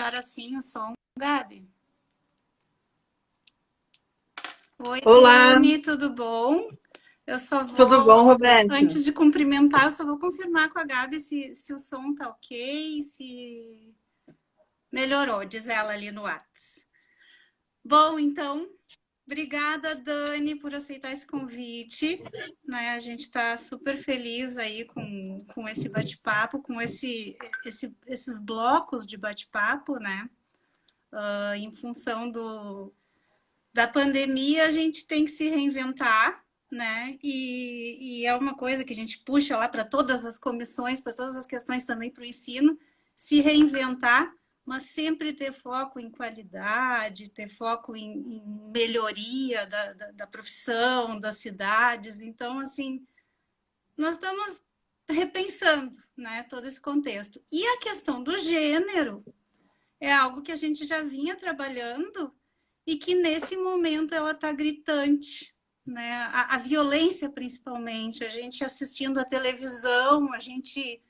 melhor assim o som, Gabi? Oi, Olá, Dani, tudo bom? Eu só tudo vou, bom, Roberta? antes de cumprimentar, eu só vou confirmar com a Gabi se o som tá ok, se melhorou, diz ela ali no WhatsApp. Bom, então, obrigada, Dani, por aceitar esse convite. Né? A gente está super feliz aí com esse bate-papo, com esses blocos de bate-papo, né? Em função da pandemia, a gente tem que se reinventar, né? E é uma coisa que a gente puxa lá para todas as comissões, para todas as questões também para o ensino, se reinventar, mas sempre ter foco em qualidade, ter foco em melhoria da profissão, das cidades. Então, assim, nós estamos repensando, né, todo esse contexto. E a questão do gênero é algo que a gente já vinha trabalhando e que nesse momento ela está gritante, né? A violência principalmente, a gente assistindo a televisão, a gente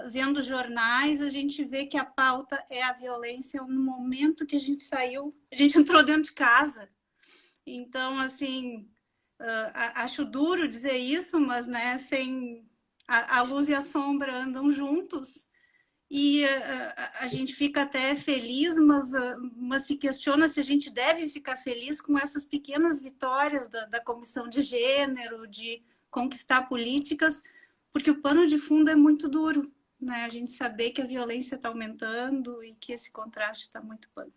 vendo jornais, a gente vê que a pauta é a violência no momento que a gente saiu, a gente entrou dentro de casa. Então, assim, acho duro dizer isso, mas né, sem a luz e a sombra andam juntos e a gente fica até feliz, mas se questiona se a gente deve ficar feliz com essas pequenas vitórias da comissão de gênero, de conquistar políticas, porque o pano de fundo é muito duro, né? A gente saber que a violência está aumentando e que esse contraste está muito punk.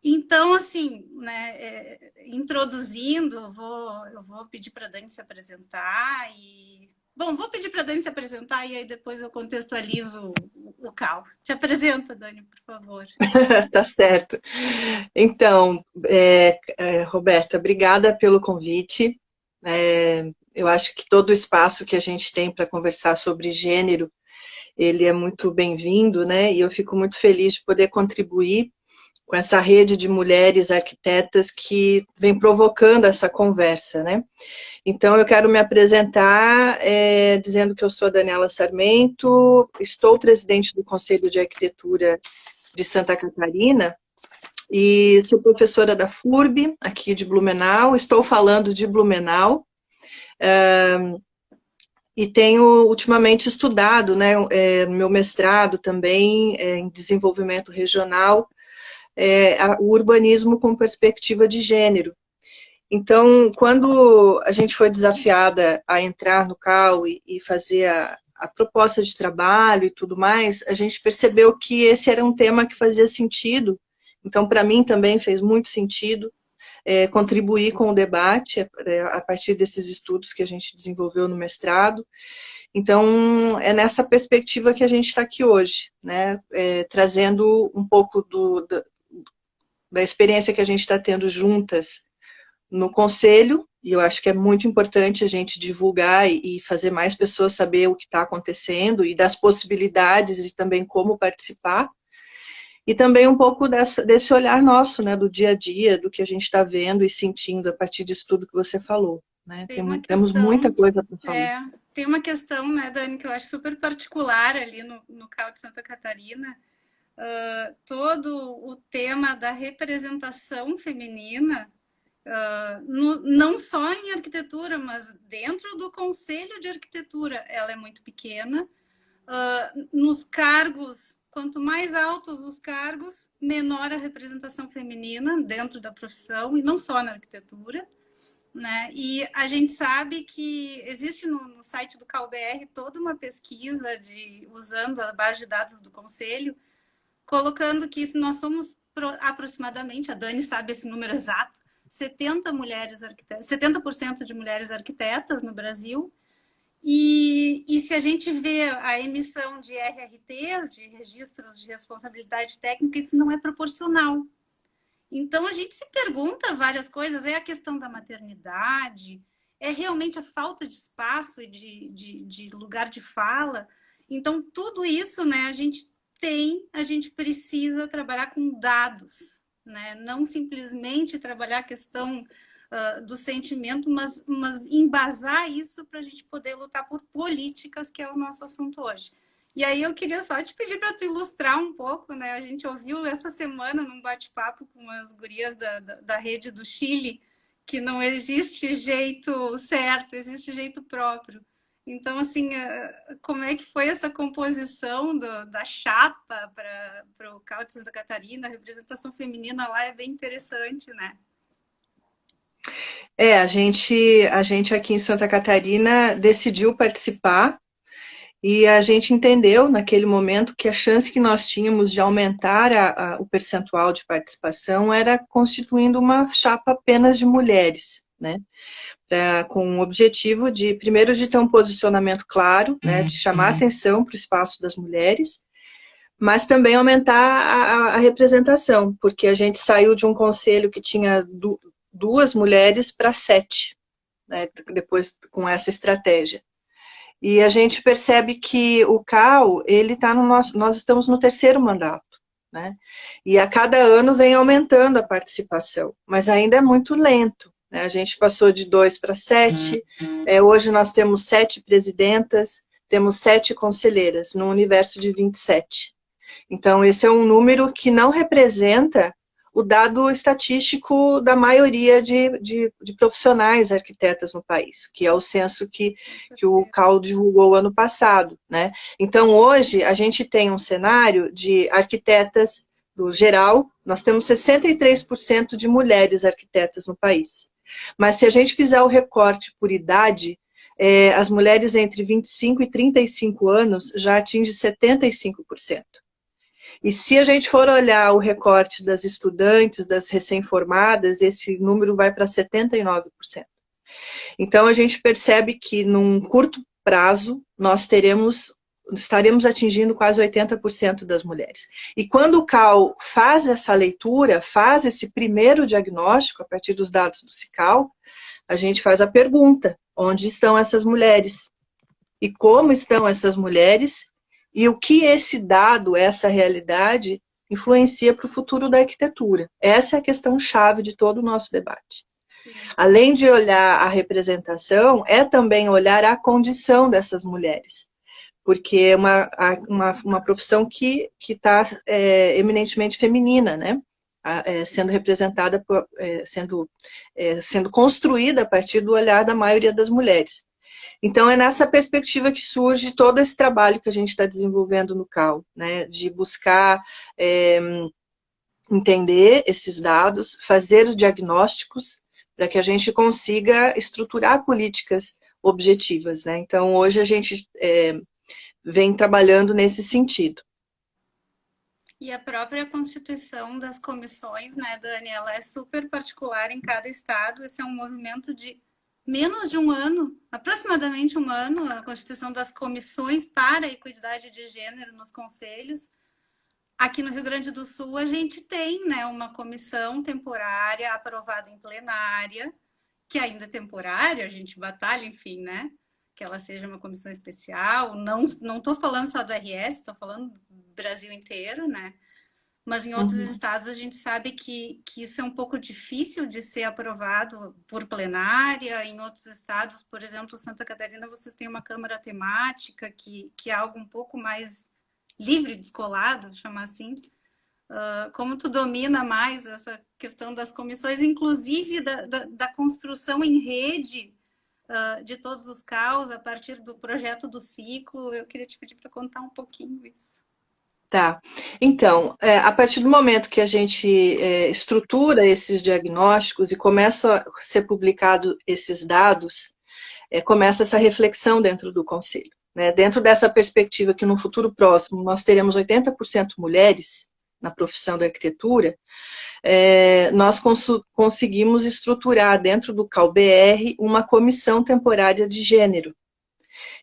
Então, assim, né, introduzindo, eu vou pedir para a Dani se apresentar e... Bom, vou pedir para a Dani se apresentar e aí depois eu contextualizo o Cal. Te apresenta, Dani, por favor. Tá certo. Então, Roberta, obrigada pelo convite. Eu acho que todo o espaço que a gente tem para conversar sobre gênero, ele é muito bem-vindo, né? E eu fico muito feliz de poder contribuir com essa rede de mulheres arquitetas que vem provocando essa conversa, né? Então, eu quero me apresentar dizendo que eu sou a Daniela Sarmento, estou presidente do Conselho de Arquitetura de Santa Catarina e sou professora da FURB, aqui de Blumenau, estou falando de Blumenau, e tenho ultimamente estudado, né, meu mestrado também em desenvolvimento regional, o urbanismo com perspectiva de gênero. Então, quando a gente foi desafiada a entrar no CAU e fazer a proposta de trabalho e tudo mais, a gente percebeu que esse era um tema que fazia sentido. Então, para mim também fez muito sentido contribuir com o debate a partir desses estudos que a gente desenvolveu no mestrado. Então, é nessa perspectiva que a gente está aqui hoje, né? Trazendo um pouco da experiência que a gente está tendo juntas no conselho, e eu acho que é muito importante a gente divulgar e fazer mais pessoas saber o que está acontecendo e das possibilidades e também como participar, e também um pouco desse olhar nosso, né, do dia a dia, do que a gente está vendo e sentindo a partir disso tudo que você falou, né? Temos muita coisa para falar. Tem uma questão, né, Dani, que eu acho super particular ali no CAU de Santa Catarina, todo o tema da representação feminina, não só em arquitetura, mas dentro do Conselho de Arquitetura, ela é muito pequena. Nos cargos, quanto mais altos os cargos, menor a representação feminina dentro da profissão, e não só na arquitetura. Né? E a gente sabe que existe no site do CalBR toda uma pesquisa usando a base de dados do Conselho, colocando que nós somos aproximadamente, a Dani sabe esse número exato, 70% de mulheres arquitetas no Brasil, e se a gente vê a emissão de RRTs, de registros de responsabilidade técnica, isso não é proporcional. Então, a gente se pergunta várias coisas, é a questão da maternidade, é realmente a falta de espaço e de lugar de fala. Então, tudo isso, né, a gente precisa trabalhar com dados, né? Não simplesmente trabalhar a questão do sentimento, mas embasar isso para a gente poder lutar por políticas, que é o nosso assunto hoje. E aí eu queria só te pedir para tu ilustrar um pouco, né? A gente ouviu essa semana num bate-papo com as gurias da rede do Chile, que não existe jeito certo, existe jeito próprio. Então, assim, como é que foi essa composição da chapa para o CAU de Santa Catarina? A representação feminina lá é bem interessante, né? A gente aqui em Santa Catarina decidiu participar e a gente entendeu naquele momento que a chance que nós tínhamos de aumentar o percentual de participação era constituindo uma chapa apenas de mulheres, né? Com o objetivo de, primeiro, de ter um posicionamento claro, né, de chamar atenção para o espaço das mulheres, mas também aumentar a representação, porque a gente saiu de um conselho que tinha duas mulheres para 7, né, depois com essa estratégia. E a gente percebe que o CAU, ele está no nosso, nós estamos no 3º mandato, né? E a cada ano vem aumentando a participação, mas ainda é muito lento, né? A gente passou de 2 para 7, hoje nós temos 7 presidentas, temos 7 conselheiras, num universo de 27. Então, esse é um número que não representa o dado estatístico da maioria de profissionais arquitetas no país, que é o censo que o CAU divulgou ano passado, né? Então, hoje, a gente tem um cenário de arquitetas do geral, nós temos 63% de mulheres arquitetas no país. Mas se a gente fizer o recorte por idade, as mulheres entre 25 e 35 anos já atingem 75%. E se a gente for olhar o recorte das estudantes, das recém-formadas, esse número vai para 79%. Então, a gente percebe que, num curto prazo, nós estaremos atingindo quase 80% das mulheres. E quando o CAU faz essa leitura, faz esse primeiro diagnóstico, a partir dos dados do CICAL, a gente faz a pergunta: onde estão essas mulheres? E como estão essas mulheres? E o que esse dado, essa realidade, influencia para o futuro da arquitetura? Essa é a questão chave de todo o nosso debate. Além de olhar a representação, é também olhar a condição dessas mulheres, porque é uma profissão que está eminentemente feminina, né? Sendo representada, sendo construída a partir do olhar da maioria das mulheres. Então, é nessa perspectiva que surge todo esse trabalho que a gente está desenvolvendo no CAU, né, de buscar entender esses dados, fazer os diagnósticos, para que a gente consiga estruturar políticas objetivas, né. Então, hoje a gente vem trabalhando nesse sentido. E a própria constituição das comissões, né, Dani, ela é super particular em cada estado. Esse é um movimento de menos de um ano, aproximadamente um ano, a constituição das comissões para a equidade de gênero nos conselhos. Aqui no Rio Grande do Sul, a gente tem, né, uma comissão temporária aprovada em plenária, que ainda é temporária, a gente batalha, enfim, né, que ela seja uma comissão especial. Não estou falando só do RS, estou falando do Brasil inteiro, né? Mas em outros estados a gente sabe que isso é um pouco difícil de ser aprovado por plenária. Em outros estados, por exemplo, Santa Catarina, vocês têm uma câmara temática que é algo um pouco mais livre, descolado, chamar assim. Como tu domina mais essa questão das comissões, inclusive da construção em rede de todos os CAUs, a partir do projeto do ciclo? Eu queria te pedir para contar um pouquinho isso. Tá. Então, a partir do momento que a gente estrutura esses diagnósticos e começa a ser publicado esses dados, começa essa reflexão dentro do Conselho, né? Dentro dessa perspectiva que no futuro próximo nós teremos 80% mulheres na profissão da arquitetura, nós conseguimos estruturar dentro do CAU-BR uma comissão temporária de gênero.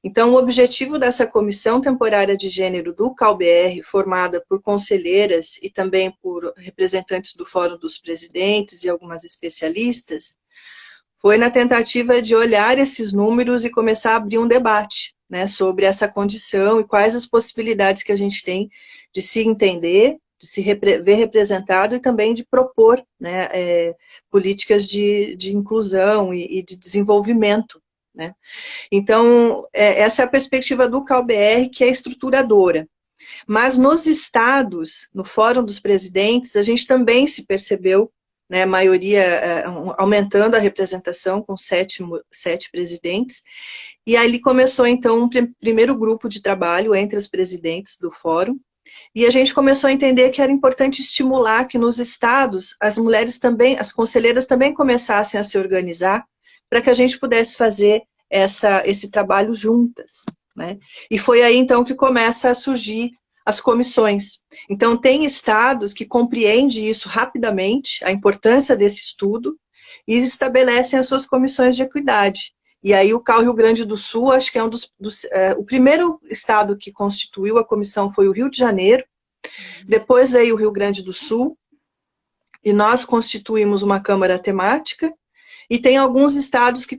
Então, o objetivo dessa comissão temporária de gênero do CAU-BR, formada por conselheiras e também por representantes do Fórum dos Presidentes e algumas especialistas, foi na tentativa de olhar esses números e começar a abrir um debate, né, sobre essa condição e quais as possibilidades que a gente tem de se entender, de se ver representado e também de propor, né, políticas de inclusão e de desenvolvimento, né? Então, essa é a perspectiva do CalBR, que é estruturadora. Mas nos estados, no Fórum dos Presidentes, a gente também se percebeu, né, a maioria aumentando a representação com 7 presidentes, e aí começou então um primeiro grupo de trabalho entre as presidentes do Fórum, e a gente começou a entender que era importante estimular que nos estados as mulheres também, as conselheiras também começassem a se organizar, para que a gente pudesse fazer esse trabalho juntas, né? E foi aí então que começa a surgir as comissões. Então, tem estados que compreendem isso rapidamente, a importância desse estudo, e estabelecem as suas comissões de equidade. E aí o CAU Rio Grande do Sul, acho que é o primeiro estado que constituiu a comissão foi o Rio de Janeiro, depois veio o Rio Grande do Sul, e nós constituímos uma Câmara temática, e tem alguns estados que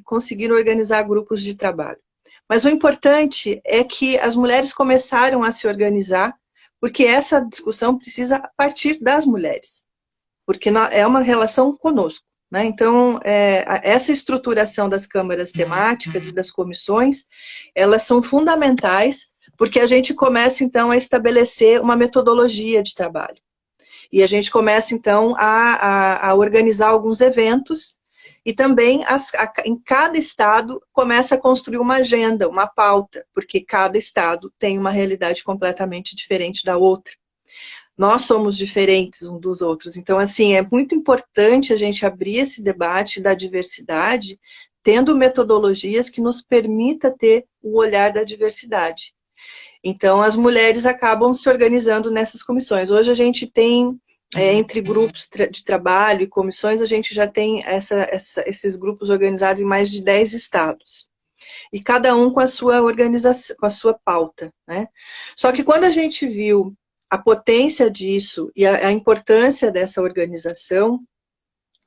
conseguiram organizar grupos de trabalho. Mas o importante é que as mulheres começaram a se organizar, porque essa discussão precisa partir das mulheres, porque é uma relação conosco, né? Então, essa estruturação das câmaras temáticas e das comissões, elas são fundamentais, porque a gente começa, então, a estabelecer uma metodologia de trabalho. E a gente começa, então, a organizar alguns eventos, e também em cada estado começa a construir uma agenda, uma pauta, porque cada estado tem uma realidade completamente diferente da outra. Nós somos diferentes uns dos outros, então assim, é muito importante a gente abrir esse debate da diversidade, tendo metodologias que nos permita ter o olhar da diversidade. Então as mulheres acabam se organizando nessas comissões. Hoje a gente tem entre grupos de trabalho e comissões, a gente já tem esses grupos organizados em mais de 10 estados. E cada um com a sua organização, com a sua pauta, né? Só que quando a gente viu a potência disso e a importância dessa organização,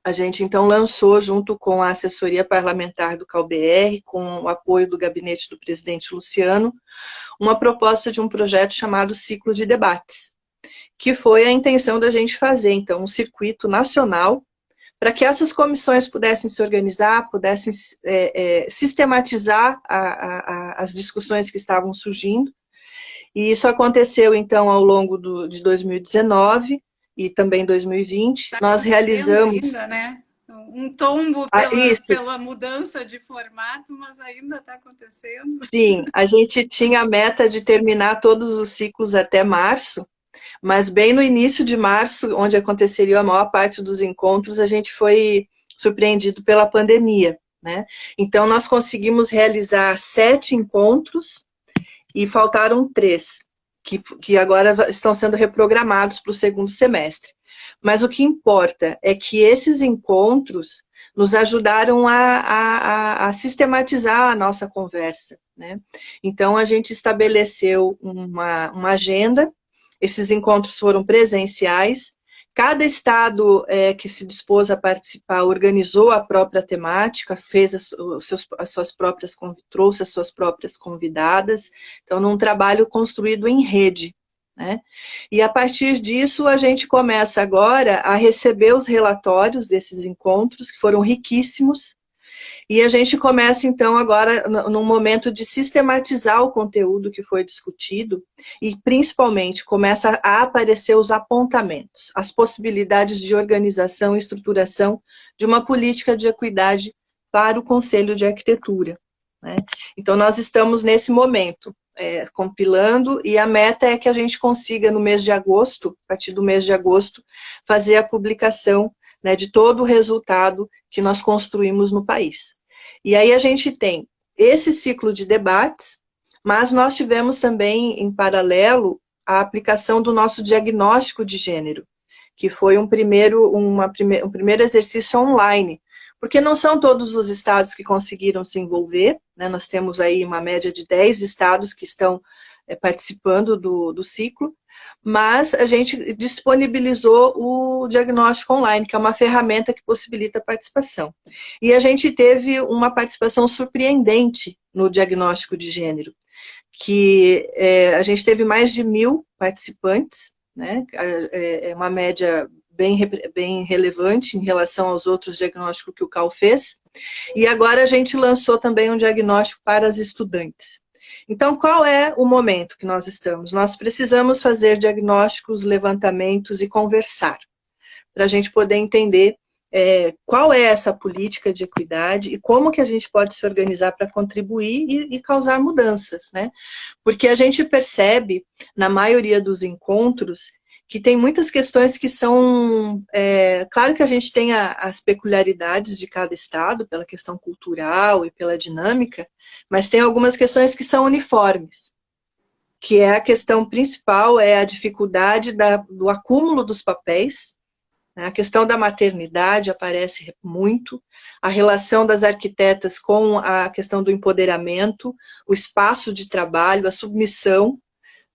a gente então lançou, junto com a assessoria parlamentar do CalBR, com o apoio do gabinete do presidente Luciano, uma proposta de um projeto chamado Ciclo de Debates, que foi a intenção da gente fazer, então, um circuito nacional, para que essas comissões pudessem se organizar, pudessem sistematizar as discussões que estavam surgindo, e isso aconteceu, então, ao longo de 2019 e também 2020, nós realizamos... ainda, né? Um tombo pela mudança de formato, mas ainda está acontecendo. Sim, a gente tinha a meta de terminar todos os ciclos até março, mas bem no início de março, onde aconteceria a maior parte dos encontros, a gente foi surpreendido pela pandemia, né? Então, nós conseguimos realizar 7 encontros e faltaram 3, que agora estão sendo reprogramados para o segundo semestre. Mas o que importa é que esses encontros nos ajudaram a sistematizar a nossa conversa, né? Então, a gente estabeleceu uma agenda. Esses encontros foram presenciais, cada estado que se dispôs a participar organizou a própria temática, trouxe as suas próprias convidadas, então num trabalho construído em rede, né? E a partir disso a gente começa agora a receber os relatórios desses encontros, que foram riquíssimos, e a gente começa, então, agora, num momento de sistematizar o conteúdo que foi discutido e, principalmente, começa a aparecer os apontamentos, as possibilidades de organização e estruturação de uma política de equidade para o Conselho de Arquitetura, né? Então, nós estamos nesse momento, compilando, e a meta é que a gente consiga, no mês de agosto, a partir do mês de agosto, fazer a publicação, né, de todo o resultado que nós construímos no país. E aí a gente tem esse ciclo de debates, mas nós tivemos também, em paralelo, a aplicação do nosso diagnóstico de gênero, que foi um primeiro exercício online, porque não são todos os estados que conseguiram se envolver, né? Nós temos aí uma média de 10 estados que estão participando do ciclo, mas a gente disponibilizou o diagnóstico online, que é uma ferramenta que possibilita a participação. E a gente teve uma participação surpreendente no diagnóstico de gênero, que a gente teve mais de 1000 participantes, né? É uma média bem relevante em relação aos outros diagnósticos que o CAL fez. E agora a gente lançou também um diagnóstico para as estudantes. Então, qual é o momento que nós estamos? Nós precisamos fazer diagnósticos, levantamentos e conversar, para a gente poder entender qual é essa política de equidade e como que a gente pode se organizar para contribuir e causar mudanças, né? Porque a gente percebe, na maioria dos encontros, que tem muitas questões que são... claro que a gente tem as peculiaridades de cada estado, pela questão cultural e pela dinâmica, mas tem algumas questões que são uniformes, que é a questão principal, é a dificuldade do acúmulo dos papéis. A questão da maternidade aparece muito, a relação das arquitetas com a questão do empoderamento, o espaço de trabalho, a submissão,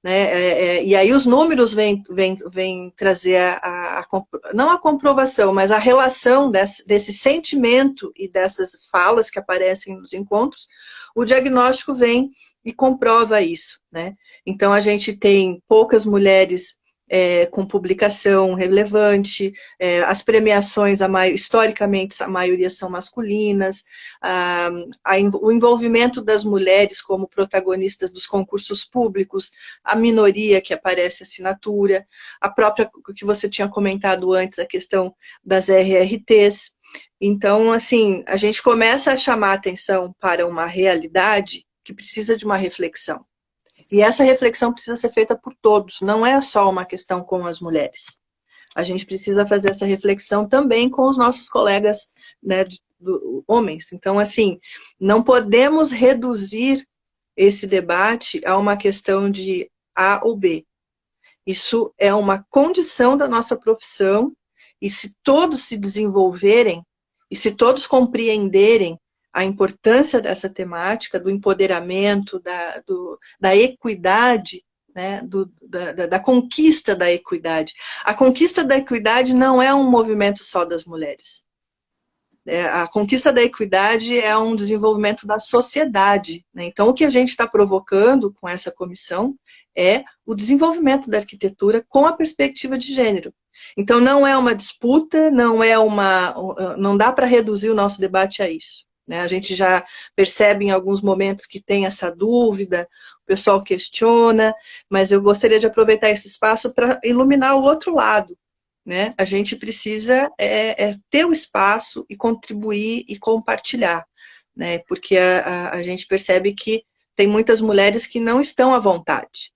né? E aí os números vêm trazer não a comprovação, mas a relação desse sentimento e dessas falas que aparecem nos encontros. O diagnóstico vem e comprova isso, né? Então a gente tem poucas mulheres com publicação relevante, as premiações, historicamente, a maioria são masculinas, o envolvimento das mulheres como protagonistas dos concursos públicos, a minoria que aparece assinatura, a própria, que você tinha comentado antes, a questão das RRTs. Então, assim, a gente começa a chamar atenção para uma realidade que precisa de uma reflexão. E essa reflexão precisa ser feita por todos, não é só uma questão com as mulheres. A gente precisa fazer essa reflexão também com os nossos colegas, né, homens. Então, assim, não podemos reduzir esse debate a uma questão de A ou B. Isso é uma condição da nossa profissão, e se todos se desenvolverem, e se todos compreenderem a importância dessa temática, do empoderamento, da equidade, né, da conquista da equidade. A conquista da equidade não é um movimento só das mulheres. A conquista da equidade é um desenvolvimento da sociedade, né? Então, o que a gente está provocando com essa comissão é o desenvolvimento da arquitetura com a perspectiva de gênero. Então, não é uma disputa, não dá para reduzir o nosso debate a isso. A gente já percebe em alguns momentos que tem essa dúvida, o pessoal questiona, mas eu gostaria de aproveitar esse espaço para iluminar o outro lado, né? A gente precisa ter o espaço e contribuir e compartilhar, né? Porque a gente percebe que tem muitas mulheres que não estão à vontade.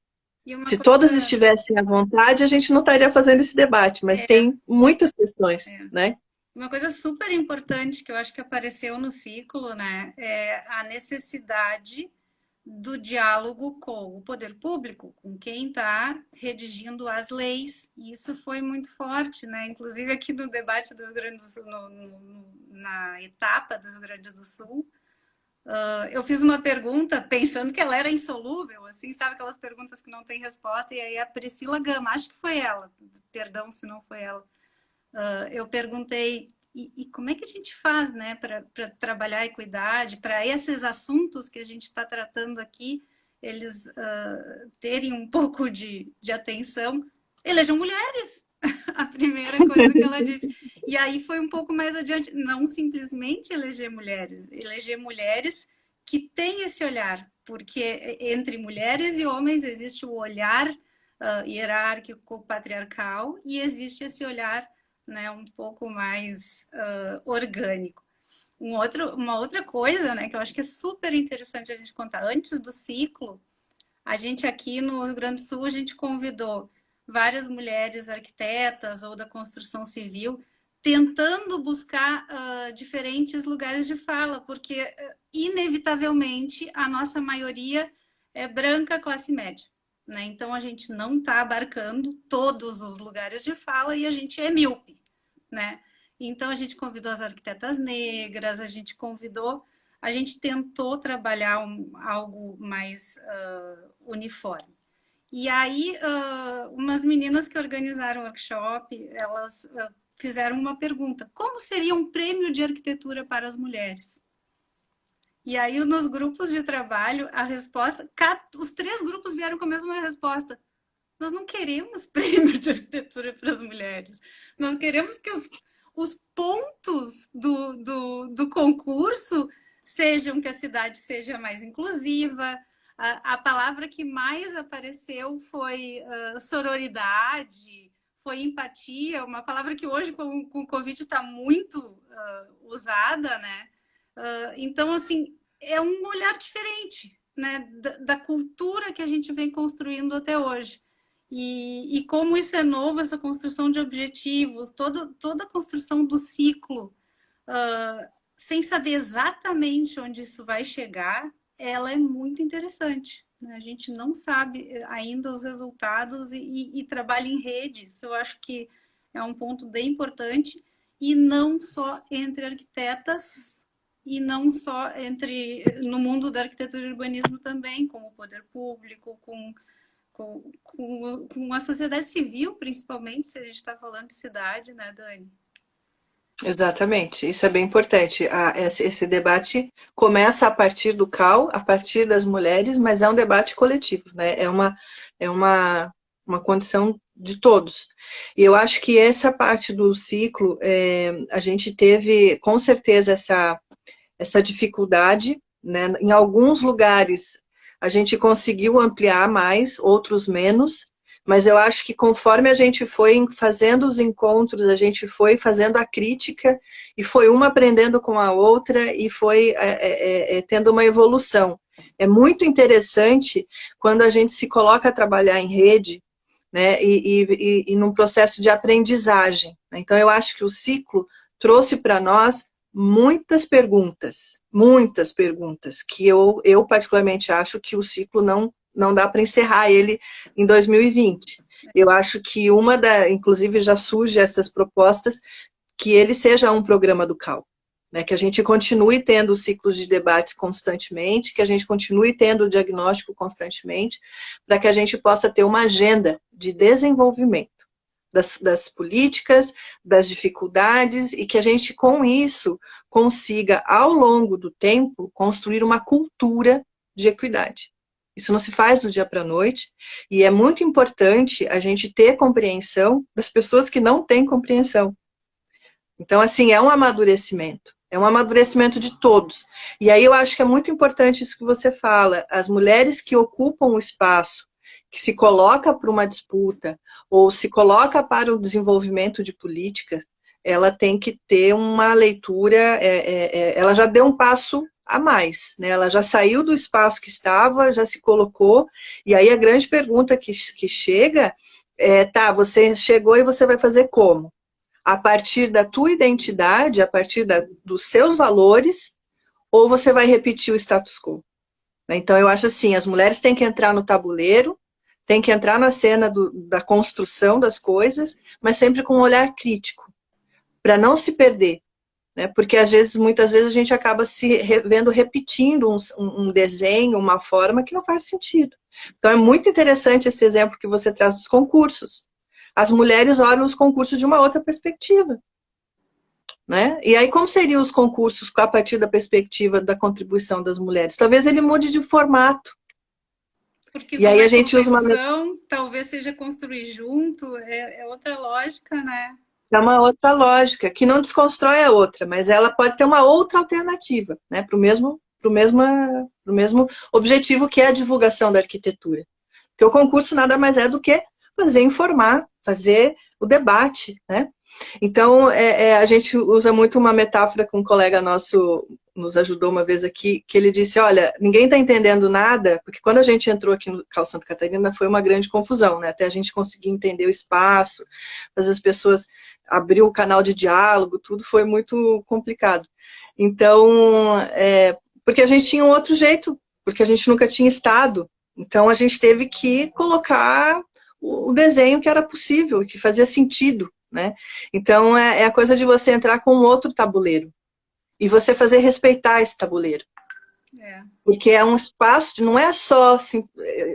Se todas estivessem à vontade, a gente não estaria fazendo esse debate, mas tem muitas questões, né? Uma coisa super importante que eu acho que apareceu no ciclo, né, é a necessidade do diálogo com o poder público, com quem está redigindo as leis. E isso foi muito forte, né? Inclusive aqui no debate do Rio Grande do Sul, na etapa do Rio Grande do Sul, eu fiz uma pergunta pensando que ela era insolúvel, assim, sabe, aquelas perguntas que não tem resposta, e aí a Priscila Gama, acho que foi ela, perdão se não foi ela, eu perguntei, e como é que a gente faz, né, para trabalhar a equidade, para esses assuntos que a gente está tratando aqui, eles terem um pouco de atenção? Elejam mulheres, a primeira coisa que ela disse. E aí foi um pouco mais adiante, não simplesmente eleger mulheres que têm esse olhar, porque entre mulheres e homens existe o olhar hierárquico, patriarcal, e existe esse olhar, né, um pouco mais orgânico. Uma outra coisa, né, que eu acho que é super interessante a gente contar, antes do ciclo, a gente aqui no Rio Grande do Sul, a gente convidou várias mulheres arquitetas ou da construção civil, tentando buscar diferentes lugares de fala, porque inevitavelmente a nossa maioria é branca, classe média, né? Então a gente não está abarcando todos os lugares de fala e a gente é míope, né? Então a gente convidou as arquitetas negras, a gente tentou trabalhar algo mais uniforme. E aí, umas meninas que organizaram o workshop, elas fizeram uma pergunta: como seria um prêmio de arquitetura para as mulheres? E aí, nos grupos de trabalho, a resposta, os 3 grupos vieram com a mesma resposta: Nós não queremos prêmio de arquitetura para as mulheres. Nós queremos que os pontos do concurso sejam que a cidade seja mais inclusiva. A palavra que mais apareceu foi sororidade, foi empatia, uma palavra que hoje com o Covid está muito usada, né? Então, assim, é um olhar diferente, né, da cultura que a gente vem construindo até hoje. E como isso é novo, essa construção de objetivos, toda a construção do ciclo, sem saber exatamente onde isso vai chegar, ela é muito interessante. Né? A gente não sabe ainda os resultados e trabalha em rede. Isso eu acho que é um ponto bem importante, e não só entre arquitetas, e não só no mundo da arquitetura e urbanismo também, com o poder público, com a sociedade civil, principalmente, se a gente está falando de cidade, né, Dani? Exatamente, isso é bem importante. Esse debate começa a partir do CAL, a partir das mulheres, mas é um debate coletivo, né? É uma condição de todos. E eu acho que essa parte do ciclo, a gente teve, com certeza, essa dificuldade, né? Em alguns lugares a gente conseguiu ampliar mais, outros menos, mas eu acho que conforme a gente foi fazendo os encontros, a gente foi fazendo a crítica, e foi uma aprendendo com a outra, e foi tendo uma evolução. É muito interessante quando a gente se coloca a trabalhar em rede, né, e num processo de aprendizagem. Então, eu acho que o ciclo trouxe para nós muitas perguntas, que eu particularmente acho que o ciclo não dá para encerrar ele em 2020. Eu acho que inclusive já surge essas propostas, que ele seja um programa do CAL, né, que a gente continue tendo ciclos de debates constantemente, que a gente continue tendo o diagnóstico constantemente, para que a gente possa ter uma agenda de desenvolvimento das políticas, das dificuldades, e que a gente, com isso, consiga, ao longo do tempo, construir uma cultura de equidade. Isso não se faz do dia para a noite, e é muito importante a gente ter compreensão das pessoas que não têm compreensão. Então, assim, é um amadurecimento de todos. E aí eu acho que é muito importante isso que você fala, as mulheres que ocupam o espaço, que se coloca para uma disputa, ou se coloca para o desenvolvimento de políticas, ela tem que ter uma leitura, ela já deu um passo a mais, né? Ela já saiu do espaço que estava, já se colocou, e aí a grande pergunta que chega tá, você chegou e você vai fazer como? A partir da tua identidade, a partir dos seus valores, ou você vai repetir o status quo? Então, eu acho assim, as mulheres têm que entrar no tabuleiro, têm que entrar na cena da construção das coisas, mas sempre com um olhar crítico, para não se perder, né? Porque muitas vezes a gente acaba se vendo repetindo um desenho, uma forma que não faz sentido. Então, é muito interessante esse exemplo que você traz dos concursos. As mulheres olham os concursos de uma outra perspectiva, né? E aí, como seriam os concursos a partir da perspectiva da contribuição das mulheres? Talvez ele mude de formato. Porque e aí a gente usa uma... talvez seja construir junto, é outra lógica, né? É uma outra lógica, que não desconstrói a outra, mas ela pode ter uma outra alternativa, né, para o mesmo objetivo, que é a divulgação da arquitetura. Porque o concurso nada mais é do que informar, fazer o debate, né? Então, a gente usa muito uma metáfora que um colega nosso nos ajudou uma vez aqui, que ele disse, olha, ninguém está entendendo nada, porque quando a gente entrou aqui no CAL Santa Catarina foi uma grande confusão, né? Até a gente conseguir entender o espaço, as pessoas abriu o canal de diálogo, tudo foi muito complicado. Então, porque a gente tinha um outro jeito, porque a gente nunca tinha estado, então a gente teve que colocar o desenho que era possível, que fazia sentido, né? Então, é a coisa de você entrar com um outro tabuleiro, e você fazer respeitar esse tabuleiro. Porque é um espaço, não é só assim,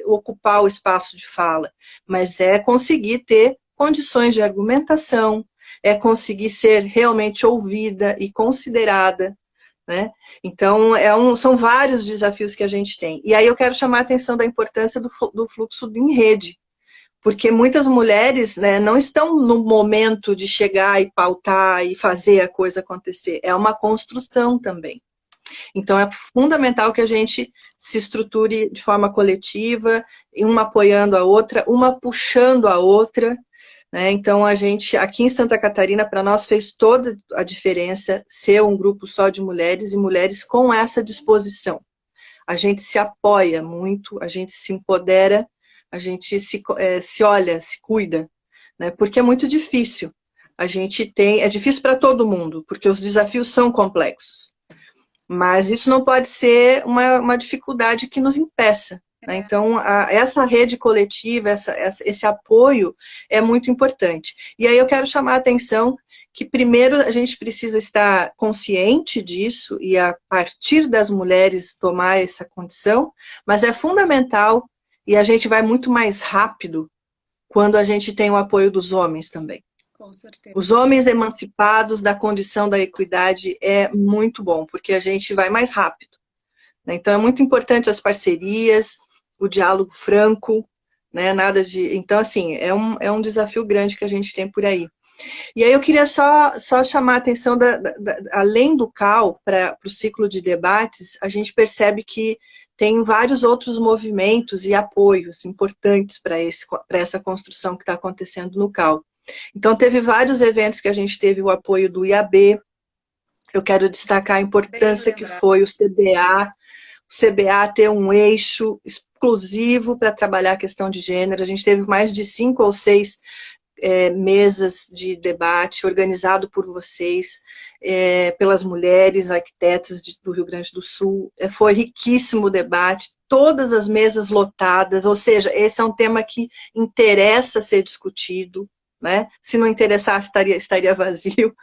ocupar o espaço de fala, mas é conseguir ter condições de argumentação, é conseguir ser realmente ouvida e considerada, né? Então, são vários desafios que a gente tem. E aí eu quero chamar a atenção da importância do fluxo em rede, porque muitas mulheres, né, não estão no momento de chegar e pautar e fazer a coisa acontecer. É uma construção também. Então, é fundamental que a gente se estruture de forma coletiva, uma apoiando a outra, uma puxando a outra, né? Então, a gente, aqui em Santa Catarina, para nós fez toda a diferença ser um grupo só de mulheres e mulheres com essa disposição. A gente se apoia muito, a gente se empodera, a gente se olha, se cuida, né? Porque é muito difícil. É difícil para todo mundo, porque os desafios são complexos. Mas isso não pode ser uma dificuldade que nos impeça. Né? Então, essa rede coletiva, esse apoio é muito importante. E aí eu quero chamar a atenção que primeiro a gente precisa estar consciente disso e a partir das mulheres tomar essa condição, mas é fundamental e a gente vai muito mais rápido quando a gente tem o apoio dos homens também. Com certeza. Os homens emancipados da condição da equidade é muito bom, porque a gente vai mais rápido. Né? Então é muito importante as parcerias, o diálogo franco, né? Nada de. Então, assim, é um desafio grande que a gente tem por aí. E aí eu queria só chamar a atenção, além do CAL, para o ciclo de debates, a gente percebe que tem vários outros movimentos e apoios importantes para essa construção que está acontecendo no CAL. Então, teve vários eventos que a gente teve o apoio do IAB, eu quero destacar a importância que foi o CBA ter um eixo exclusivo para trabalhar a questão de gênero. A gente teve mais de 5 ou 6 mesas de debate organizado por vocês, pelas mulheres arquitetas do Rio Grande do Sul. Foi riquíssimo o debate, todas as mesas lotadas, ou seja, esse é um tema que interessa ser discutido, né? Se não interessasse, estaria vazio.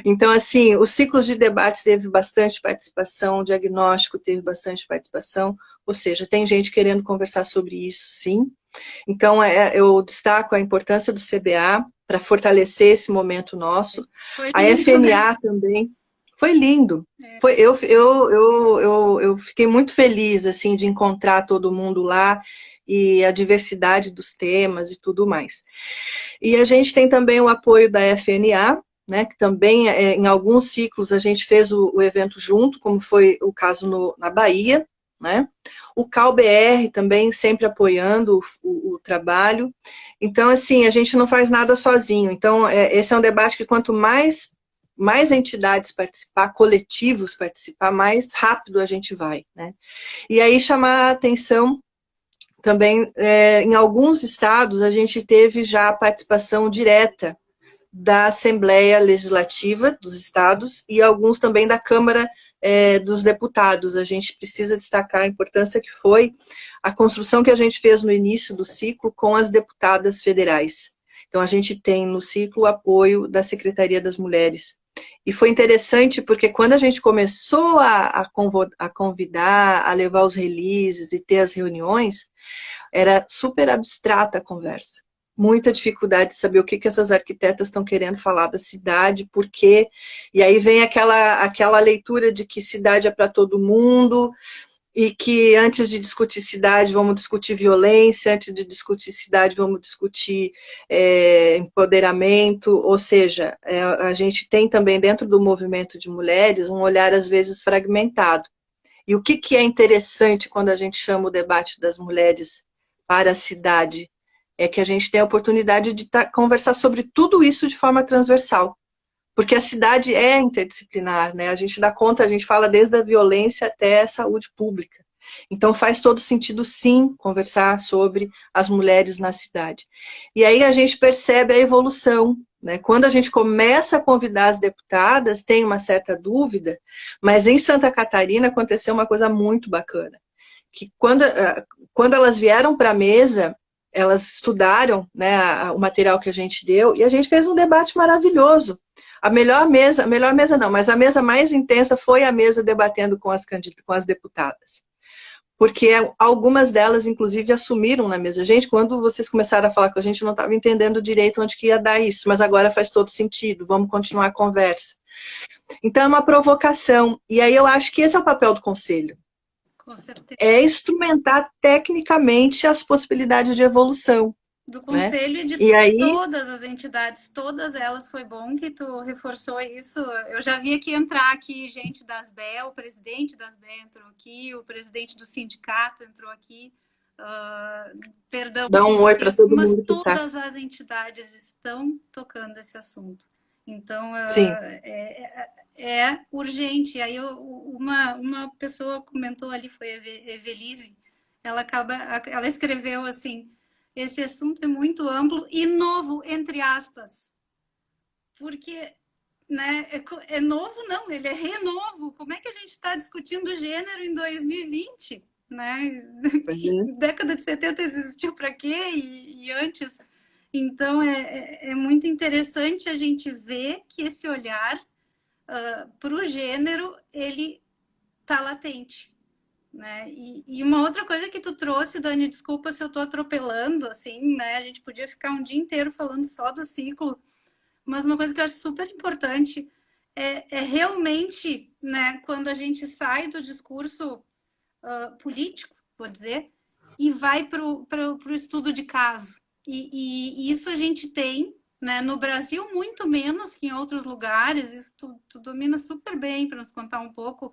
Então, assim, os ciclos de debates teve bastante participação, o diagnóstico teve bastante participação, ou seja, tem gente querendo conversar sobre isso, sim. Então, eu destaco a importância do CBA para fortalecer esse momento nosso. A FNA também. Foi lindo. Eu fiquei muito feliz assim, de encontrar todo mundo lá e a diversidade dos temas e tudo mais. E a gente tem também o apoio da FNA, né, que também, em alguns ciclos, a gente fez o evento junto, como foi o caso na Bahia, né? O CalBR também sempre apoiando o trabalho. Então, assim, a gente não faz nada sozinho. Então, esse é um debate que quanto mais entidades participar, coletivos participar, mais rápido a gente vai, né? E aí chamar a atenção também, em alguns estados, a gente teve já a participação direta da Assembleia Legislativa dos estados e alguns também da Câmara dos Deputados. A gente precisa destacar a importância que foi a construção que a gente fez no início do ciclo com as deputadas federais. Então, a gente tem no ciclo o apoio da Secretaria das Mulheres. E foi interessante porque quando a gente começou a convidar, a levar os releases e ter as reuniões, era super abstrata a conversa. Muita dificuldade de saber o que essas arquitetas estão querendo falar da cidade, por quê. E aí vem aquela leitura de que cidade é para todo mundo, e que antes de discutir cidade, vamos discutir violência, antes de discutir cidade, vamos discutir empoderamento, ou seja, a gente tem também dentro do movimento de mulheres um olhar às vezes fragmentado. E o que é interessante quando a gente chama o debate das mulheres para a cidade, é que a gente tem a oportunidade de conversar sobre tudo isso de forma transversal. Porque a cidade é interdisciplinar, né? A gente dá conta, a gente fala desde a violência até a saúde pública. Então faz todo sentido, sim, conversar sobre as mulheres na cidade. E aí a gente percebe a evolução, né? Quando a gente começa a convidar as deputadas, tem uma certa dúvida, mas em Santa Catarina aconteceu uma coisa muito bacana. Que quando elas vieram para a mesa, elas estudaram, né, o material que a gente deu, e a gente fez um debate maravilhoso. A melhor mesa não, mas a mesa mais intensa foi a mesa debatendo com as deputadas. Porque algumas delas, inclusive, assumiram na mesa. Gente, quando vocês começaram a falar com a gente, não estava entendendo direito onde que ia dar isso, mas agora faz todo sentido, vamos continuar a conversa. Então, é uma provocação. E aí eu acho que esse é o papel do conselho. Com certeza. É instrumentar tecnicamente as possibilidades de evolução. Do né? conselho e de E aí, todas as entidades, todas elas, foi bom que tu reforçou isso. Eu já vi aqui entrar aqui gente das BE, o presidente das BE entrou aqui, o presidente do sindicato entrou aqui, perdão, dá um oi para todo mas mundo que está. todas as entidades estão tocando esse assunto. Então, Sim. é urgente. Aí uma pessoa comentou ali, foi a Evelise, ela escreveu assim: esse assunto é muito amplo e novo, entre aspas, porque, né, é novo não, ele é renovo. Como é que a gente está discutindo gênero em 2020? Né? Década de 70 existiu para quê? E antes? Então, é muito interessante a gente ver que esse olhar para o gênero, ele está latente. Né? E uma outra coisa que tu trouxe, Dani, desculpa se eu estou atropelando, assim, né? A gente podia ficar um dia inteiro falando só do ciclo, mas uma coisa que eu acho super importante é realmente, né, quando a gente sai do discurso político, vou dizer, e vai para o estudo de caso. E isso a gente tem, né, no Brasil muito menos que em outros lugares. Isso tu domina super bem para nos contar um pouco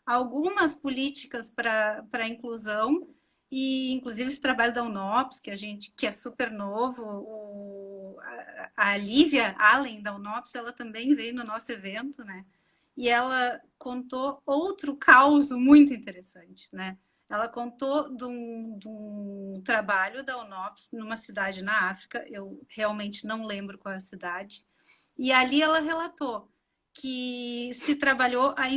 algumas políticas para a inclusão, e inclusive esse trabalho da UNOPS, que é super novo. A Lívia Allen da UNOPS, ela também veio no nosso evento, né? E ela contou outro caos muito interessante, né? Ela contou de um trabalho da UNOPS numa cidade na África, eu realmente não lembro qual é a cidade, e ali ela relatou que se trabalhou a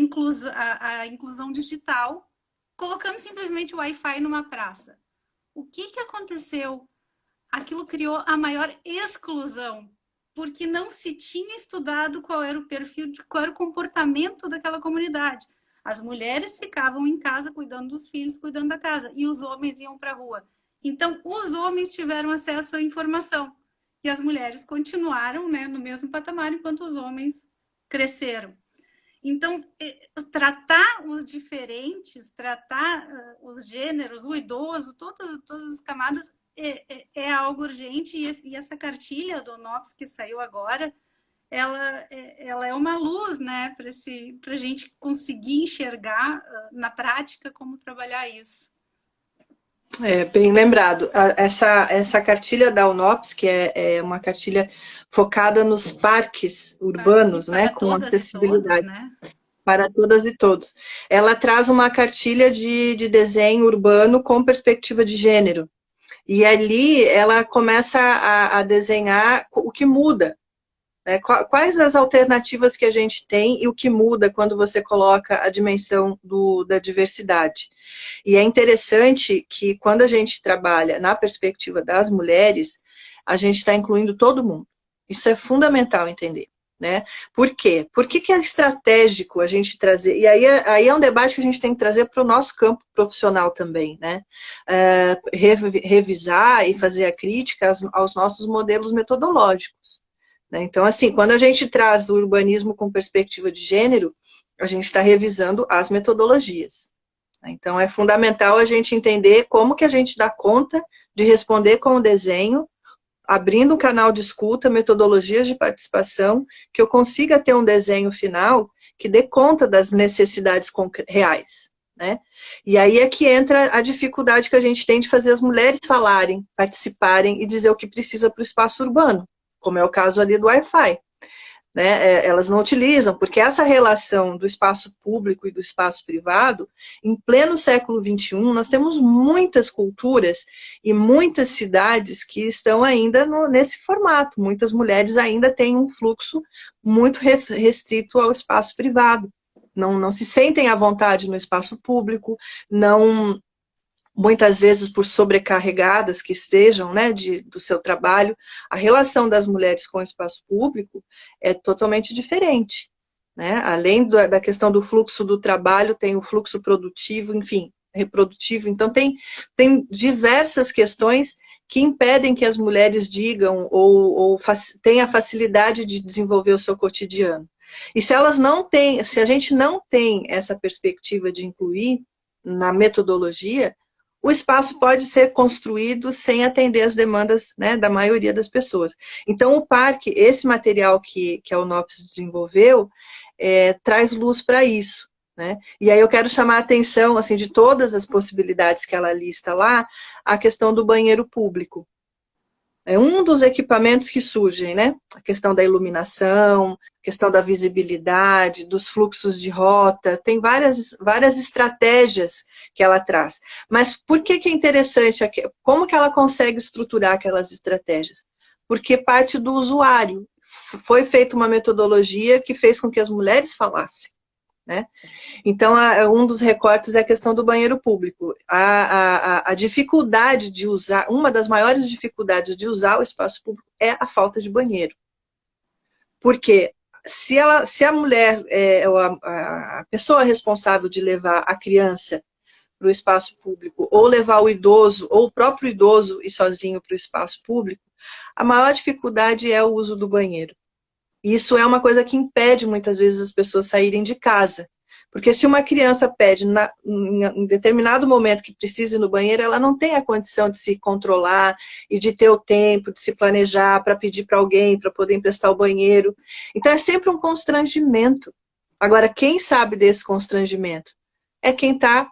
inclusão digital, colocando simplesmente o Wi-Fi numa praça. O que aconteceu? Aquilo criou a maior exclusão, porque não se tinha estudado qual era o perfil, qual era o comportamento daquela comunidade. As mulheres ficavam em casa cuidando dos filhos, cuidando da casa, e os homens iam para a rua. Então, os homens tiveram acesso à informação, e as mulheres continuaram, né, no mesmo patamar, enquanto os homens cresceram. Então, tratar os diferentes, tratar os gêneros, o idoso, todas as camadas, é algo urgente. E essa cartilha do NOPS que saiu agora, ela é uma luz, né, para a gente conseguir enxergar na prática como trabalhar isso. Bem lembrado. Essa cartilha da UNOPS, que é uma cartilha focada nos parques urbanos, né, com acessibilidade. Todos, né? Para todas e todos. Ela traz uma cartilha de desenho urbano com perspectiva de gênero. E ali ela começa a desenhar o que muda. Né? Quais as alternativas que a gente tem e o que muda quando você coloca a dimensão da diversidade. E é interessante que quando a gente trabalha na perspectiva das mulheres, a gente está incluindo todo mundo. Isso é fundamental entender. Né? Por quê? Por que é estratégico a gente trazer? E aí é um debate que a gente tem que trazer para o nosso campo profissional também, né? Revisar e fazer a crítica aos nossos modelos metodológicos. Né? Então, assim, quando a gente traz o urbanismo com perspectiva de gênero, a gente está revisando as metodologias. Então, é fundamental a gente entender como que a gente dá conta de responder com o desenho, abrindo um canal de escuta, metodologias de participação, que eu consiga ter um desenho final que dê conta das necessidades reais. Né? E aí é que entra a dificuldade que a gente tem de fazer as mulheres falarem, participarem e dizer o que precisa para o espaço urbano, como é o caso ali do Wi-Fi. Né? Elas não utilizam, porque essa relação do espaço público e do espaço privado, em pleno século XXI, nós temos muitas culturas e muitas cidades que estão ainda nesse formato. Muitas mulheres ainda têm um fluxo muito restrito ao espaço privado. Não se sentem à vontade no espaço público, não... muitas vezes por sobrecarregadas que estejam, né, do seu trabalho, a relação das mulheres com o espaço público é totalmente diferente. Né? Além da questão do fluxo do trabalho, tem o fluxo produtivo, enfim, reprodutivo. Então, tem diversas questões que impedem que as mulheres digam ou tenham a facilidade de desenvolver o seu cotidiano. E se a gente não tem essa perspectiva de incluir na metodologia, o espaço pode ser construído sem atender as demandas, né, da maioria das pessoas. Então, o parque, esse material que a UNOPS desenvolveu, traz luz para isso. Né? E aí eu quero chamar a atenção, assim, de todas as possibilidades que ela lista lá, a questão do banheiro público. É um dos equipamentos que surgem, né? A questão da iluminação, a questão da visibilidade, dos fluxos de rota, tem várias estratégias que ela traz. Mas por que é interessante? Como que ela consegue estruturar aquelas estratégias? Porque parte do usuário. Foi feita uma metodologia que fez com que as mulheres falassem. Né? Então, um dos recortes é a questão do banheiro público. A dificuldade de usar, uma das maiores dificuldades de usar o espaço público é a falta de banheiro. Porque se a mulher, a pessoa responsável de levar a criança para o espaço público, ou levar o idoso, ou o próprio idoso ir sozinho para o espaço público, a maior dificuldade é o uso do banheiro. Isso é uma coisa que impede, muitas vezes, as pessoas saírem de casa. Porque se uma criança pede em determinado momento que precisa ir no banheiro, ela não tem a condição de se controlar e de ter o tempo, de se planejar para pedir para alguém, para poder emprestar o banheiro. Então, é sempre um constrangimento. Agora, quem sabe desse constrangimento? É quem está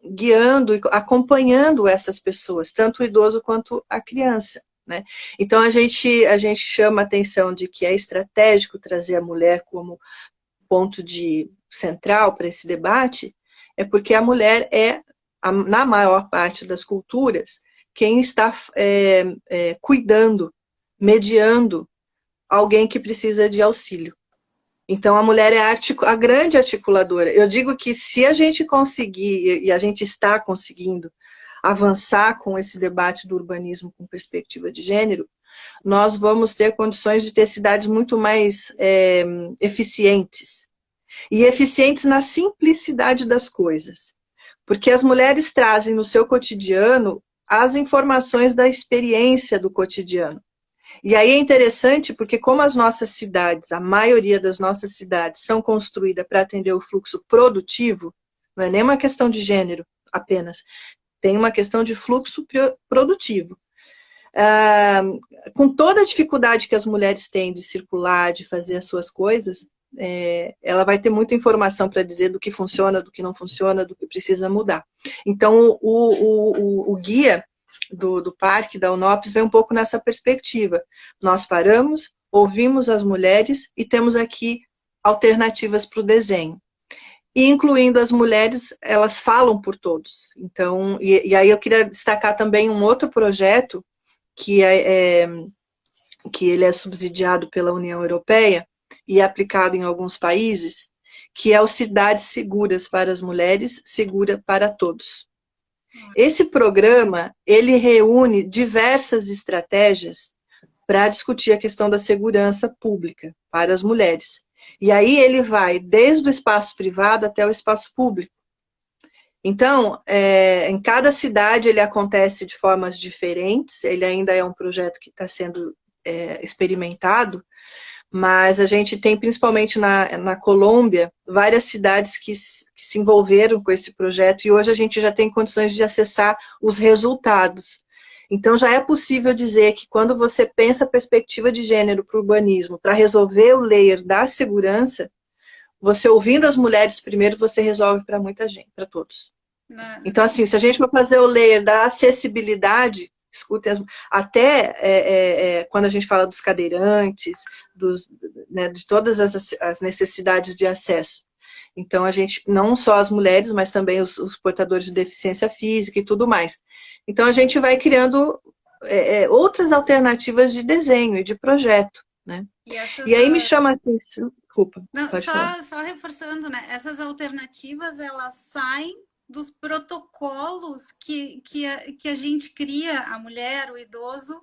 guiando e acompanhando essas pessoas, tanto o idoso quanto a criança. Né? Então, a gente chama a atenção de que é estratégico trazer a mulher como ponto central para esse debate, é porque a mulher na maior parte das culturas, quem está cuidando, mediando alguém que precisa de auxílio. Então, a mulher é a grande articuladora. Eu digo que se a gente conseguir, e a gente está conseguindo, avançar com esse debate do urbanismo com perspectiva de gênero, nós vamos ter condições de ter cidades muito mais eficientes. E eficientes na simplicidade das coisas. Porque as mulheres trazem no seu cotidiano as informações da experiência do cotidiano. E aí é interessante porque como as nossas cidades, a maioria das nossas cidades são construídas para atender o fluxo produtivo, não é nem uma questão de gênero apenas, tem uma questão de fluxo produtivo. Com toda a dificuldade que as mulheres têm de circular, de fazer as suas coisas, ela vai ter muita informação para dizer do que funciona, do que não funciona, do que precisa mudar. Então, o guia do parque, da UNOPS, vem um pouco nessa perspectiva. Nós paramos, ouvimos as mulheres e temos aqui alternativas para o desenho. E incluindo as mulheres, elas falam por todos. Então, e aí eu queria destacar também um outro projeto que ele é subsidiado pela União Europeia e é aplicado em alguns países, que é o Cidades Seguras para as Mulheres, Segura para Todos. Esse programa, ele reúne diversas estratégias para discutir a questão da segurança pública para as mulheres. E aí ele vai desde o espaço privado até o espaço público. Então, em cada cidade ele acontece de formas diferentes, ele ainda é um projeto que está sendo experimentado, mas a gente tem, principalmente na Colômbia, várias cidades que se envolveram com esse projeto e hoje a gente já tem condições de acessar os resultados. Então, já é possível dizer que quando você pensa a perspectiva de gênero para o urbanismo, para resolver o layer da segurança, você ouvindo as mulheres primeiro, você resolve para muita gente, para todos. Então, assim, se a gente for fazer o layer da acessibilidade, escutem até quando a gente fala dos cadeirantes, de todas as necessidades de acesso. Então, a gente, não só as mulheres, mas também os portadores de deficiência física e tudo mais. Então, a gente vai criando outras alternativas de desenho e de projeto, né? E aí me chama a atenção... Desculpa, não, pode falar. Só reforçando, né? Essas alternativas, elas saem dos protocolos que a gente cria, a mulher, o idoso,